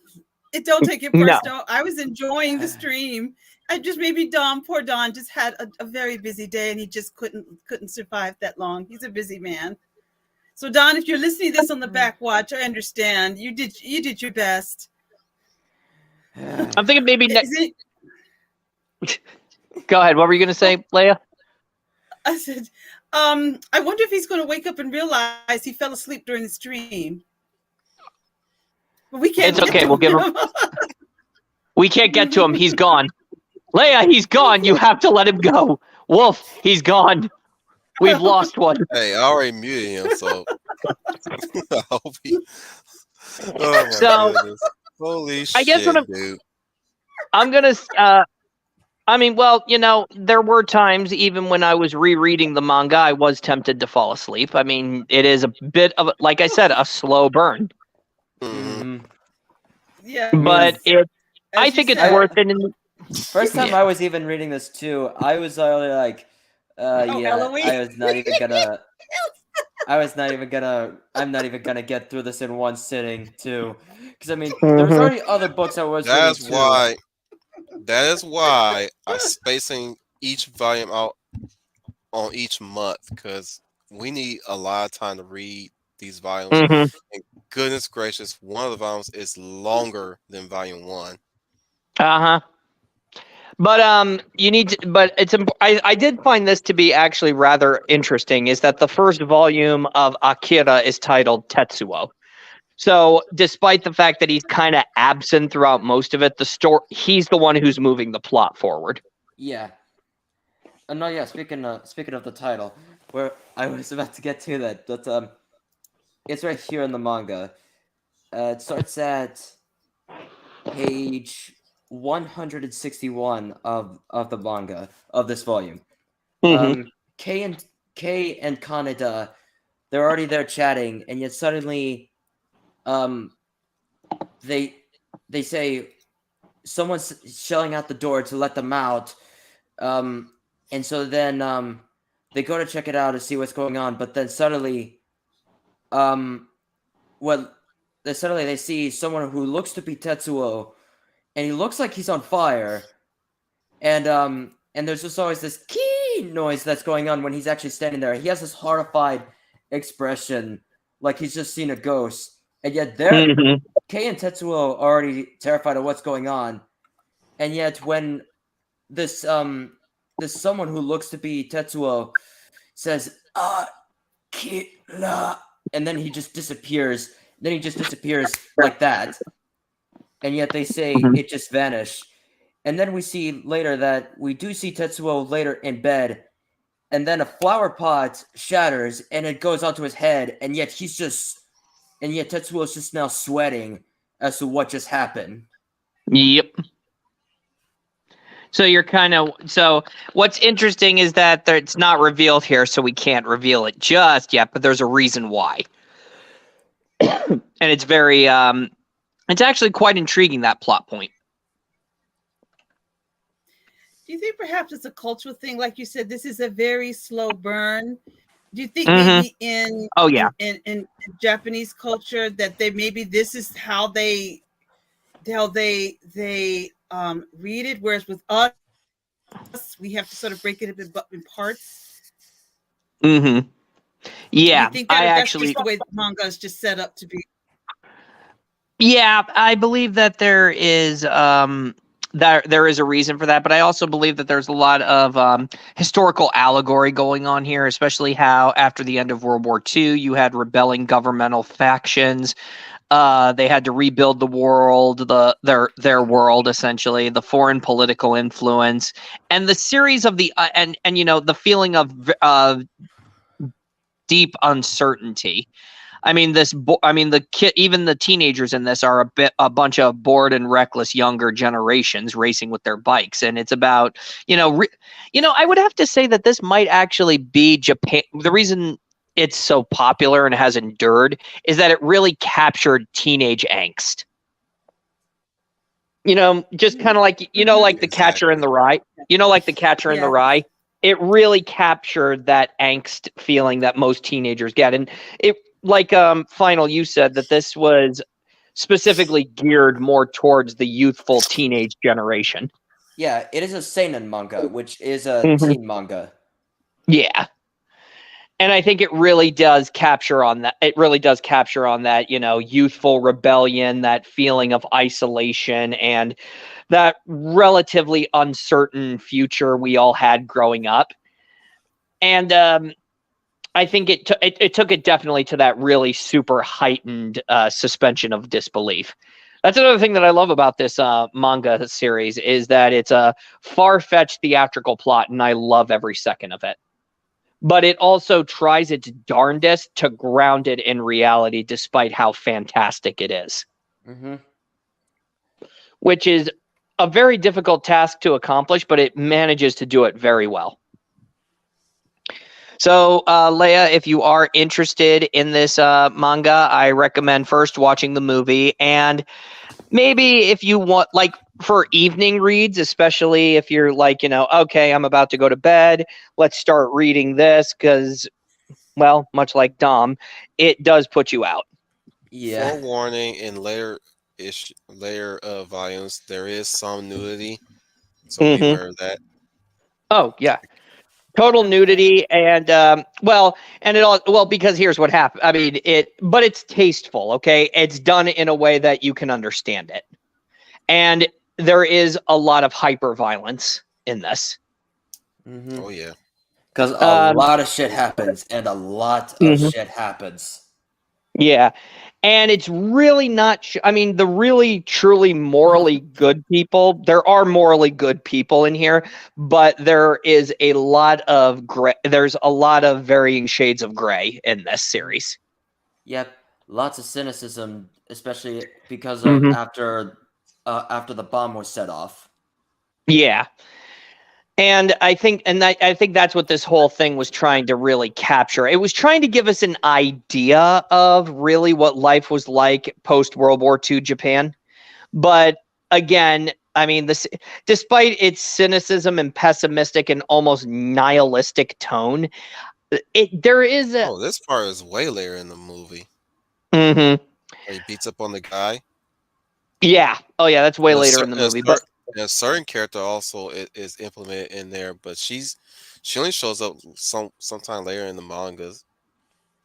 Don't take it No. personal. I was enjoying the stream. I just maybe poor Don just had a very busy day and he just couldn't survive that long. He's a busy man. So Don, if you're listening to this on the back watch, I understand. You did your best. I'm thinking maybe. Is it- Go ahead. What were you going to say, Leia? I said, I wonder if he's going to wake up and realize he fell asleep during the stream. But we can't. It's okay. We'll give him. We can't get to him. He's gone. Leia, he's gone. You have to let him go. Wolf, he's gone. We've lost one. Hey, I already muted him, so I hope he. Oh my So, goodness. Holy shit, I guess what dude. I'm going to. I mean, well, you know, there were times even when I was rereading the manga, I was tempted to fall asleep. I mean, it is a bit of, like I said, a slow burn. Mhm. Yeah, But as I you think it's said. worth it. First time I was even reading this too, I was already like, yeah, Eloise. I was not even gonna. I'm not even gonna get through this in one sitting too, because I mean, there was already other books I was That's reading too. why. That is why I'm spacing each volume out on each month, because we need a lot of time to read these volumes. Mhm. And goodness gracious, one of the volumes is longer than volume 1. Uh-huh. But you need to, but it's I did find this to be actually rather interesting, is that the first volume of Akira is titled Tetsuo. So despite the fact that he's kind of absent throughout most of it, he's the one who's moving the plot forward. Yeah. No, yeah. Speaking of the title, where I was about to get to that, but it's right here in the manga. It starts at page 161 of the manga of this volume. Mhm. Kei and Kaneda, they're already there chatting, and yet suddenly, they say someone's shelling out the door to let them out, and so then they go to check it out to see what's going on, but then suddenly, they see someone who looks to be Tetsuo, and he looks like he's on fire, and there's just always this key noise that's going on when he's actually standing there. He has this horrified expression, like he's just seen a ghost, and yet Mhm. Kei and Tetsuo are already terrified of what's going on, and yet when this someone who looks to be Tetsuo says Akira, and then he just disappears. Then he just disappears like that, and yet they say it just vanished. And then we see later that we do see Tetsuo later in bed, and then a flower pot shatters and it goes onto his head, and yet Tetsuo is just now sweating as to what just happened. Yep. So so what's interesting is that it's not revealed here, so we can't reveal it just yet, but there's a reason why. And it's very it's actually quite intriguing, that plot point. Do you think perhaps it's a cultural thing? Like you said, this is a very slow burn. Do you think Mhm. maybe in Oh, yeah. in Japanese culture that maybe this is how they read it, whereas with us we have to sort of break it up in parts? Mhm. Do you Yeah, think I that's just actually, the way the manga is just set up to be? yeah, I believe that there is a reason for that, but I also believe that there's a lot of historical allegory going on here, especially how after the end of World War II, you had rebelling governmental factions. They had to rebuild the world, their world essentially, the foreign political influence, and the series of the and you know the feeling of deep uncertainty. I mean, the kid, even the teenagers in this are a bunch of bored and reckless younger generations racing with their bikes, and it's about, I would have to say that this might actually be Japan. The reason it's so popular and has endured is that it really captured teenage angst. Just kind of like like the Catcher in Exactly. the Rye. Like the Catcher in the Yeah. Rye. It really captured that angst feeling that most teenagers get, and it like Final, you said that this was specifically geared more towards the youthful teenage generation. Yeah, it is a seinen manga, which is a Mhm. teen manga. Yeah. And I think it really does capture on that. It really does capture on that, youthful rebellion, that feeling of isolation, and that relatively uncertain future we all had growing up. And I think it took it definitely to that really super heightened suspension of disbelief. That's another thing that I love about this manga series is that it's a far-fetched theatrical plot, and I love every second of it. But it also tries its darndest to ground it in reality, despite how fantastic it is, Mm-hmm. which is a very difficult task to accomplish, but it manages to do it very well. So, Leia, if you are interested in this manga, I recommend first watching the movie, and maybe if you want, like, for evening reads, especially if you're like, okay, I'm about to go to bed, let's start reading this, because, well, much like Dom, it does put you out. Yeah. Forewarning: in layer volumes, there is some nudity, so Hmm. beware of that. Oh, yeah. Total Okay. nudity, and because here's what happened. I mean, but it's tasteful, okay? It's done in a way that you can understand it. And there is a lot of hyper violence in this. Mm-hmm. Oh yeah. Because a Um, lot of shit happens, and a lot of mhm, shit happens. yeah. And it's really not, I mean, the really truly morally good people, there are morally good people in here, but there is a lot of gray, there's a lot of varying shades of gray in this series. Yep, lots of cynicism, especially because of Hmm. after the bomb was set off. Yeah. And I think that's what this whole thing was trying to really capture. It was trying to give us an idea of really what life was like post World War II Japan. But again, I mean, despite its cynicism and pessimistic and almost nihilistic tone, there is a. Oh, this part is way later in the movie. Mhm. Where he beats up on the guy. Yeah. Oh yeah, that's way And later in the movie. But a certain character also is implemented in there, but she only shows up sometime later in the mangas.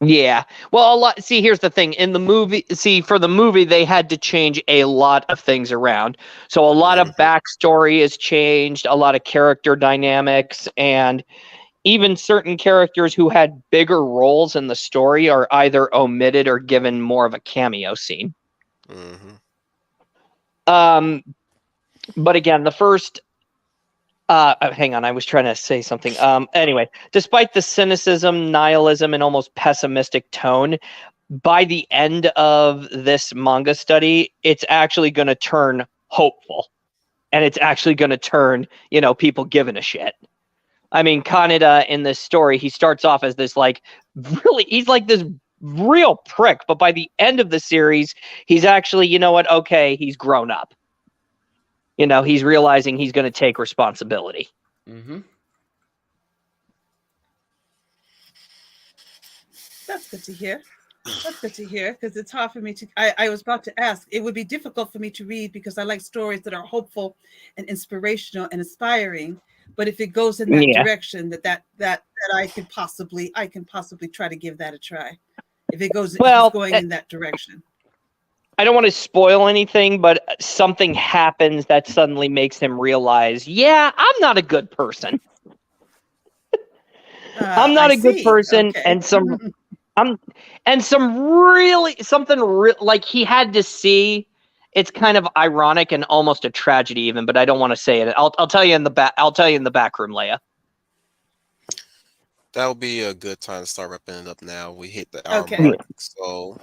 yeah. Well, a lot. See, here's the thing. In the movie, for the movie, they had to change a lot of things around. So a lot of Hmm. backstory is changed, a lot of character dynamics, and even certain characters who had bigger roles in the story are either omitted or given more of a cameo scene. Hmm. Um, but again, the first. Hang on, I was trying to say something. Anyway, despite the cynicism, nihilism, and almost pessimistic tone, by the end of this manga study, it's actually going to turn hopeful, and it's actually going to turn, people giving a shit. I mean, Kaneda in this story, he starts off as this he's like this real prick, but by the end of the series, he's actually, okay, he's grown up. He's realizing he's going to take responsibility. Mm-hmm. That's good to hear. That's good to hear because it's hard for me to. I was about to ask. It would be difficult for me to read because I like stories that are hopeful and inspirational and inspiring. But if it goes in that Yeah. direction, that I can possibly try to give that a try. If it's Well, going in that direction. I don't want to spoil anything, but something happens that suddenly makes him realize, yeah, I'm not a good person. I'm I not a good see. person, Okay. something like he had to see. It's kind of ironic and almost a tragedy, even, but I don't want to say it. I'll tell you in the back. I'll tell you in the back room, Leia. That would be a good time to start wrapping it up now. We hit the hour Okay. mark. So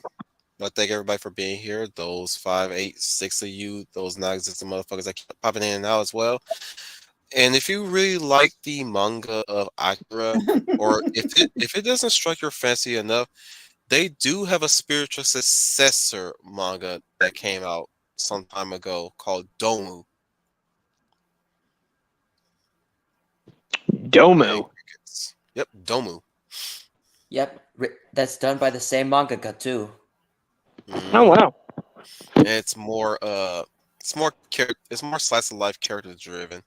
I thank everybody for being here. Those 5, 8, 6 of you, those non-existent motherfuckers that keep popping in and out as well. And if you really like the manga of Akira, or if it doesn't strike your fancy enough, they do have a spiritual successor manga that came out some time ago called Domu. Domu. Yep, Domu. Yep, that's done by the same mangaka too. Oh wow. It's more it's more slice of life character driven.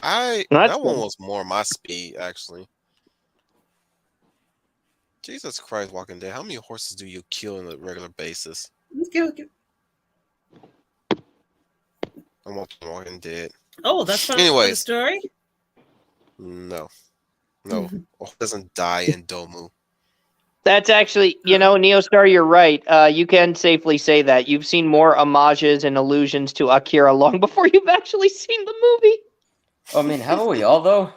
That's That one good. was more my speed actually. Jesus Christ, Walking Dead! How many horses do you kill on a regular basis? Okay. I'm watching Walking Dead. Oh, that's part of the Anyways, story. no, a horse doesn't die in Domu. That's actually, Neostar, you're right. You can safely say that. You've seen more homages and allusions to Akira long before you've actually seen the movie. I mean, haven't we all though?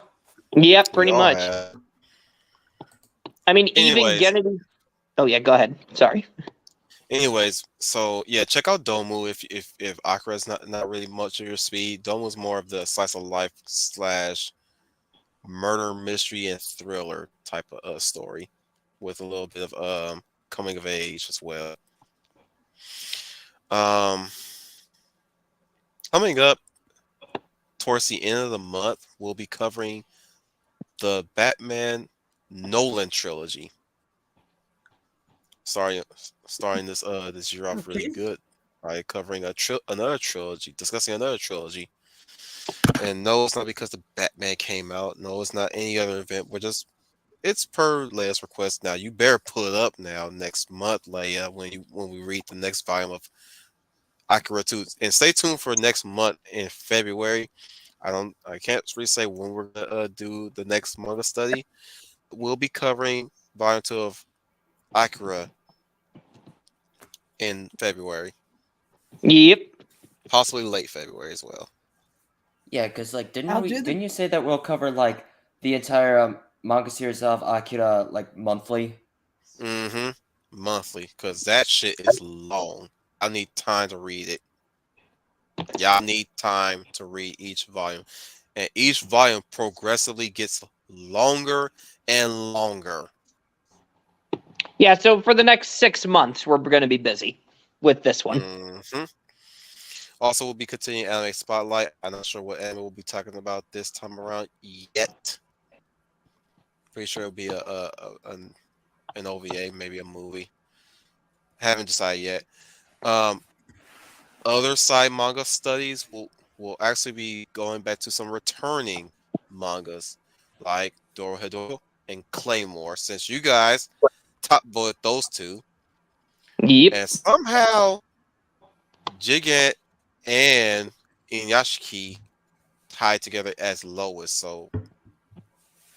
Yep, We pretty all much. have. I mean, even Anyways, Gennady. Oh yeah, go ahead. Sorry. So yeah, check out Domu if Akira's not really much of your speed. Domu's more of the slice of life slash murder mystery and thriller type of story, with a little bit of coming of age as well. Um, Coming up towards the end of the month, we'll be covering the Batman Nolan trilogy. Starting this year off really Okay. good by covering another trilogy, discussing another trilogy. And no, it's not because the Batman came out. No, it's not any other event. It's per Leia's request. Now you better pull it up now next month, Leia, when we read the next volume of Akira 2. And stay tuned for next month in February. I can't really say when we're gonna do the next manga study. We'll be covering volume 2 of Akira in February, Yep. possibly late February as well. Yeah, because like I'll do the. didn't you say that we'll cover like the entire manga series of Akira like monthly? Mm-hmm. Monthly, because that shit is long. I need time to read it. Y'all need time to read each volume. And each volume progressively gets longer and longer. Yeah, so for the next 6 months, we're going to be busy with this one. Mm-hmm. Also, we'll be continuing Anime Spotlight. I'm not sure what anime we'll be talking about this time around yet. Pretty sure it'll be an OVA, maybe a movie. Haven't decided yet. Other side manga studies will actually be going back to some returning mangas like Dorohedoro and Claymore, since you guys top voted those two. Yep. And somehow Gigant and Inyashiki tied together as lowest. So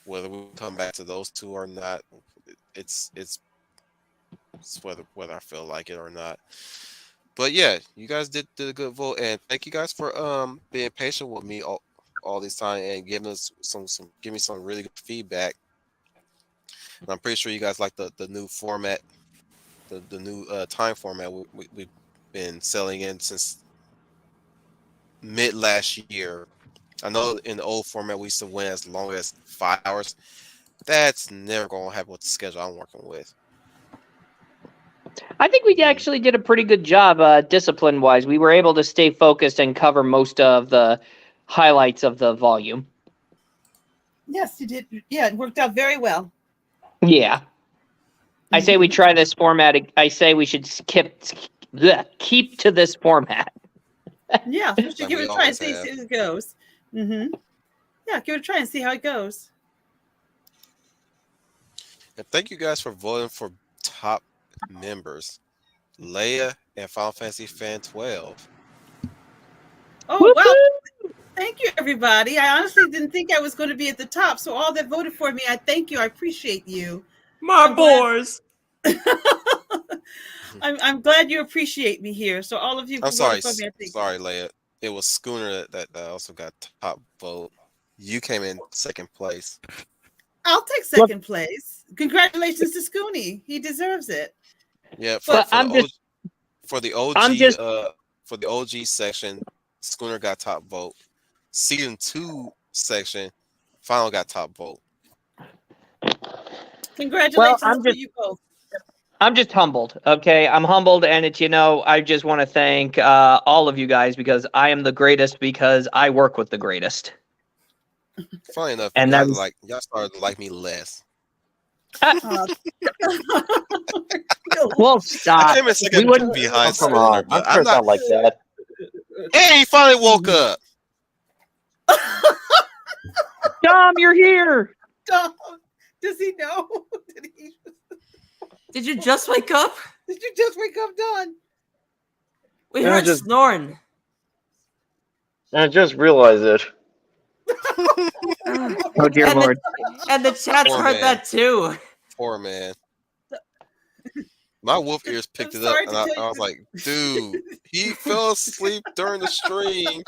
whether we come back to those two or not, it's whether I feel like it or not. But yeah, you guys did a good vote, and thank you guys for being patient with me all this time and giving us give me some really good feedback. And I'm pretty sure you guys like the new format, the new time format we've been selling in since mid last year. I know in the old format we used to win as long as 5 hours. That's never gonna happen with the schedule I'm working with. I think we actually did a pretty good job discipline-wise. We were able to stay focused and cover most of the highlights of the volume. Yes, you did. Yeah, it worked out very well. Yeah. I say we try this format. I say we should keep to this format. Yeah, we should Like give we it a try and always see have. how it goes. Yeah, give it a try and see how it goes. And thank you guys for voting for top members. Leia and Final Fantasy Fan 12. Oh, wow. Thank you, everybody. I honestly didn't think I was going to be at the top. So all that voted for me, I thank you. I appreciate you. My I'm glad- boys. I'm glad you appreciate me here. So all of you who I'm sorry, voted for me, I think. sorry, Leia. It was Schooner that also got top vote. You came in second place. I'll take second place. Congratulations to Scooney. He deserves it. Yeah, But for the OG I'm just- for the OG section, Schooner got top vote. Season 2 section, Final got top vote. Congratulations I'm to just- you both. I'm just humbled. Okay, I'm humbled, and it's I just want to thank all of you guys because I am the greatest because I work with the greatest. Funny enough, And y'all started to like me less. Well, I stop. came in second wouldn't- behind Come Schooner, on, but I'm sure I'm it's not. not like that. Hey, he finally woke up. Dom, you're here. Does he know? Did you just wake up? Did you just wake up, Don? We Yeah, heard just- snoring. I just realized it. Oh dear And Lord. And the chat's Poor heard man. that too. Poor man. My wolf ears picked I'm it up, sorry and to I tell you was like, dude, he fell asleep during the stream.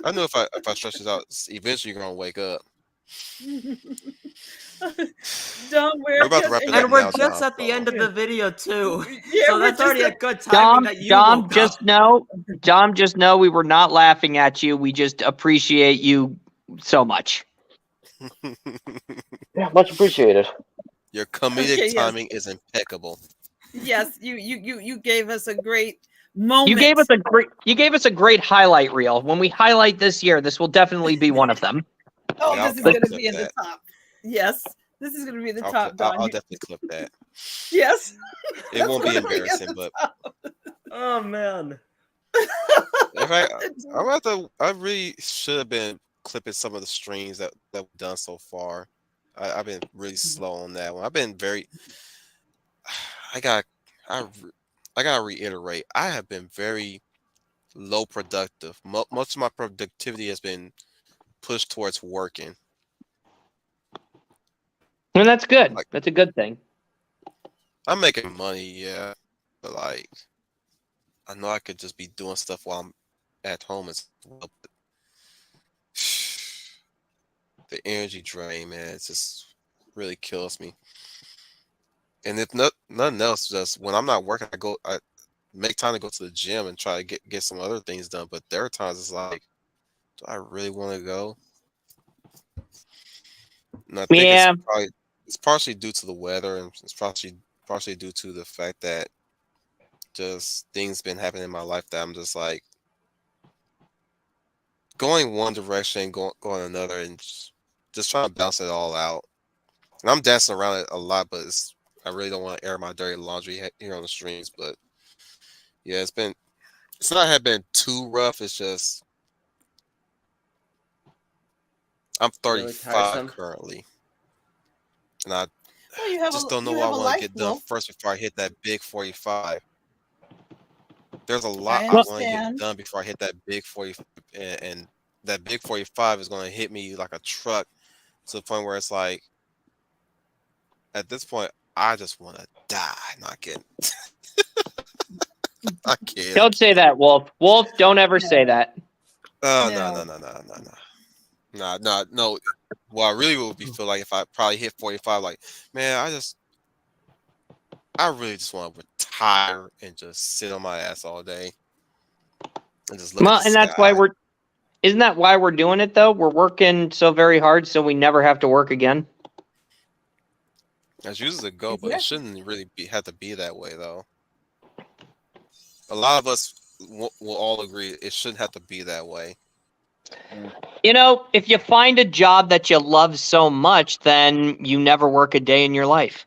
I know if I stretch this out, eventually you're gonna wake up. Don, We're about to wrap it up And we're now, just Dom, at the so- end of the video too. Yeah, So we're that's just already a at- good timing Dom, that you Dom, woke just up. know, Dom, just know we were not laughing at you. We just appreciate you so much. Yeah, much appreciated. Your comedic Okay, yes. timing is impeccable. Yes, you gave us a great moment. You gave us a great highlight reel. When we highlight this year, this will definitely be one of them. Oh, Yeah, this is I'll going to clip be in the that. top. Yes, this is going to be the I'll, top, cl- I'll, Don. I'll definitely clip that. Yes. It won't be That's gonna be at embarrassing, the but top. Oh man. in fact, I really should have been clipping some of the streams that we've done so far. I've been really slow on that one. I've been very. I got. I gotta reiterate. I have been very low productive. Much of my productivity has been pushed towards working. And that's good. Like- That's a good thing. I'm making money, yeah, but like, I know I could just be doing stuff while I'm at home as well. But the energy drain, man, it just really kills me. And if nothing else, just when I'm not working, I make time to go to the gym and try to get some other things done. But there are times it's like, do I really want to go? And I think Yeah. it's partially due to the weather, and it's partially due to the fact that just things been happening in my life that I'm just like going one direction, going another, and just trying to balance it all out. And I'm dancing around it a lot, but I really don't want to air my dirty laundry here on the streams. But yeah, it's not have been too rough. It's just I'm Really 35 tiresome. currently, and I Well, you have just a, don't know you what I have a want to life, get done Wolf. first before I hit that big 45. There's a lot I I want to get understand. done before I hit that big 40, and that big 45 is going to hit me like a truck to the point where it's like, at this point, I just want to die. Not kidding. I can't. Don't say that, Wolf. Wolf, don't ever say that. Oh No. no. Well, I really would be feel like if I probably hit 45, like, man, I really just want to retire and just sit on my ass all day and just look Well, at the and that's why sky. isn't that why we're doing it though? We're working so very hard so we never have to work again. That's usually the goal, but it Exactly. shouldn't really have to be that way, though. A lot of us will all agree it shouldn't have to be that way. You know, if you find a job that you love so much, then you never work a day in your life.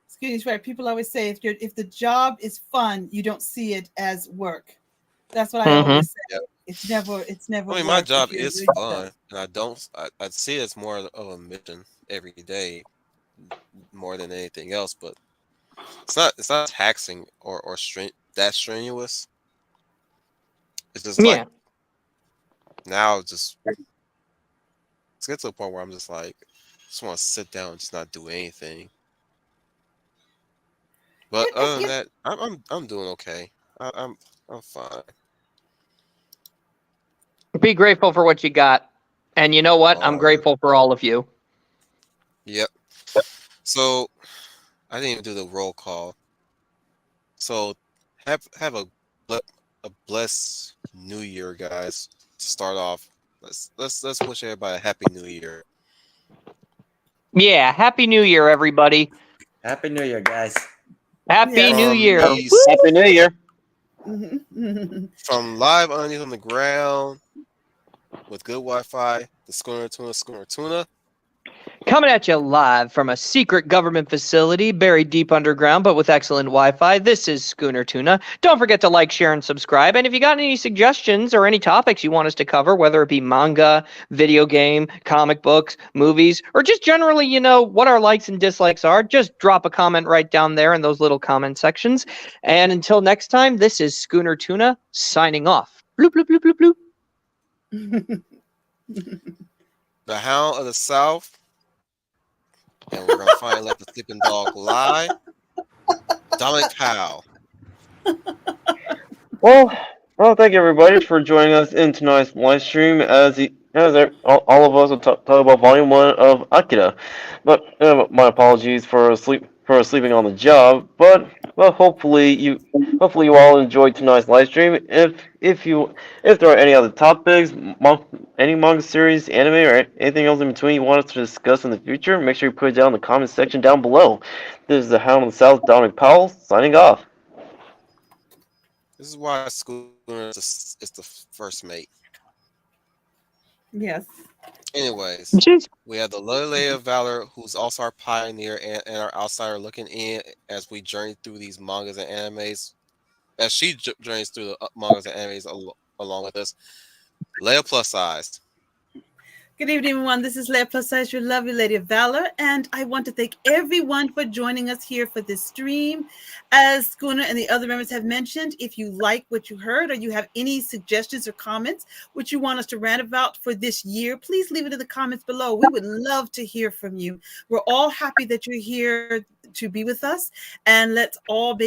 Skinny's right. People always say if the job is fun, you don't see it as work. That's what I Mm-hmm. always say. Yep. It's never I mean, my work if job you're is doing fun, stuff. and I see it as more of a mission every day, more than anything else. But it's not taxing or that strenuous. It's just like Yeah. now, it's get to a point where I'm just like, just want to sit down and just not do anything. But Yeah, other than yeah. that, I'm doing okay. I'm fine. Be grateful for what you got. And you know what? I'm All right. grateful for all of you. Yep. So I didn't even do the roll call. So have ble- a blessed New Year, guys. To start off, let's wish everybody a happy New Year. Yeah. Happy New Year, everybody. Happy New Year, guys. Happy Yes. New From Year. these Happy New Year. from live underneath on the ground with good Wi-Fi, the Schooner Tuna. Coming at you live from a secret government facility buried deep underground, but with excellent Wi-Fi. This is Schooner Tuna. Don't forget to like, share, and subscribe. And if you got any suggestions or any topics you want us to cover, whether it be manga, video game, comic books, movies, or just generally, what our likes and dislikes are, just drop a comment right down there in those little comment sections. And until next time, this is Schooner Tuna signing off. Bloop, bloop, bloop, bloop, bloop. The Hound of the South, and we're gonna finally let the sleeping dog lie. Dominic Powell. Well, thank you everybody for joining us in tonight's live stream all of us will talk about Volume 1 of Akira. But my apologies for sleeping on the job. But well, hopefully you all enjoyed tonight's live stream. If there are any other topics, any manga series, anime, or anything else in between you want us to discuss in the future, make sure you put it down in the comment section down below. This is the Hound of the South, Dominic Powell, signing off. This is why Schooner is the first mate. Yes. Anyways, Jeez. we have the Lily of Valor, who's also our pioneer and our outsider looking in as we journey through these mangas and animes. As she journeys through the mangas and animes along with us. Leia plus size. Good evening, everyone. This is Leia Plus Size, your lovely Lady of Valor, and I want to thank everyone for joining us here for this stream. As Schooner and the other members have mentioned, if you like what you heard or you have any suggestions or comments which you want us to rant about for this year, please leave it in the comments below. We would love to hear from you. We're all happy that you're here to be with us, and let's all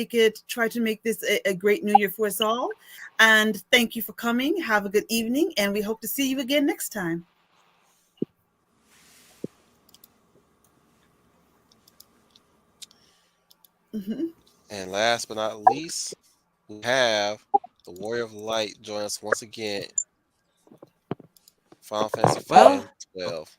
try to make this a great new year for us all. And thank you for coming. Have a good evening, and we hope to see you again next time. And last but not least, we have the Warrior of Light join us once again. Final Fantasy Well, Fan 12.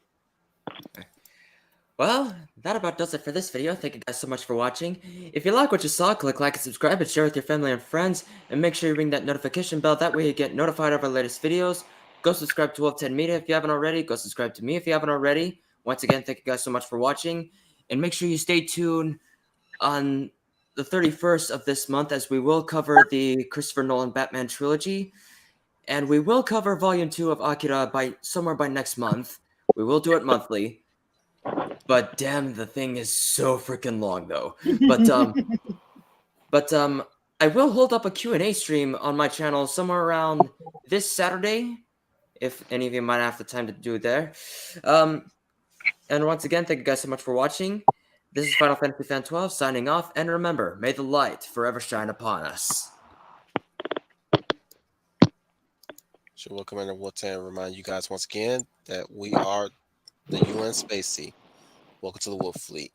Well, that about does it for this video. Thank you guys so much for watching. If you like what you saw, click like and subscribe and share with your family and friends. And make sure you ring that notification bell. That way you get notified of our latest videos. Go subscribe to 1210 Media if you haven't already. Go subscribe to me if you haven't already. Once again, thank you guys so much for watching. And make sure you stay tuned on the 31st of this month as we will cover the Christopher Nolan Batman trilogy. And we will cover Volume 2 of Akira somewhere by next month. We will do it monthly. But damn, the thing is so freaking long though. But I will hold up a Q&A stream on my channel somewhere around this Saturday, if any of you might have the time to do it there. And once again, thank you guys so much for watching. This is Final Fantasy Fan 12 signing off, and remember, may the light forever shine upon us. Sure, Commander Wotan remind you guys once again that we are the UN Space Sea. Welcome to the Wolf Fleet.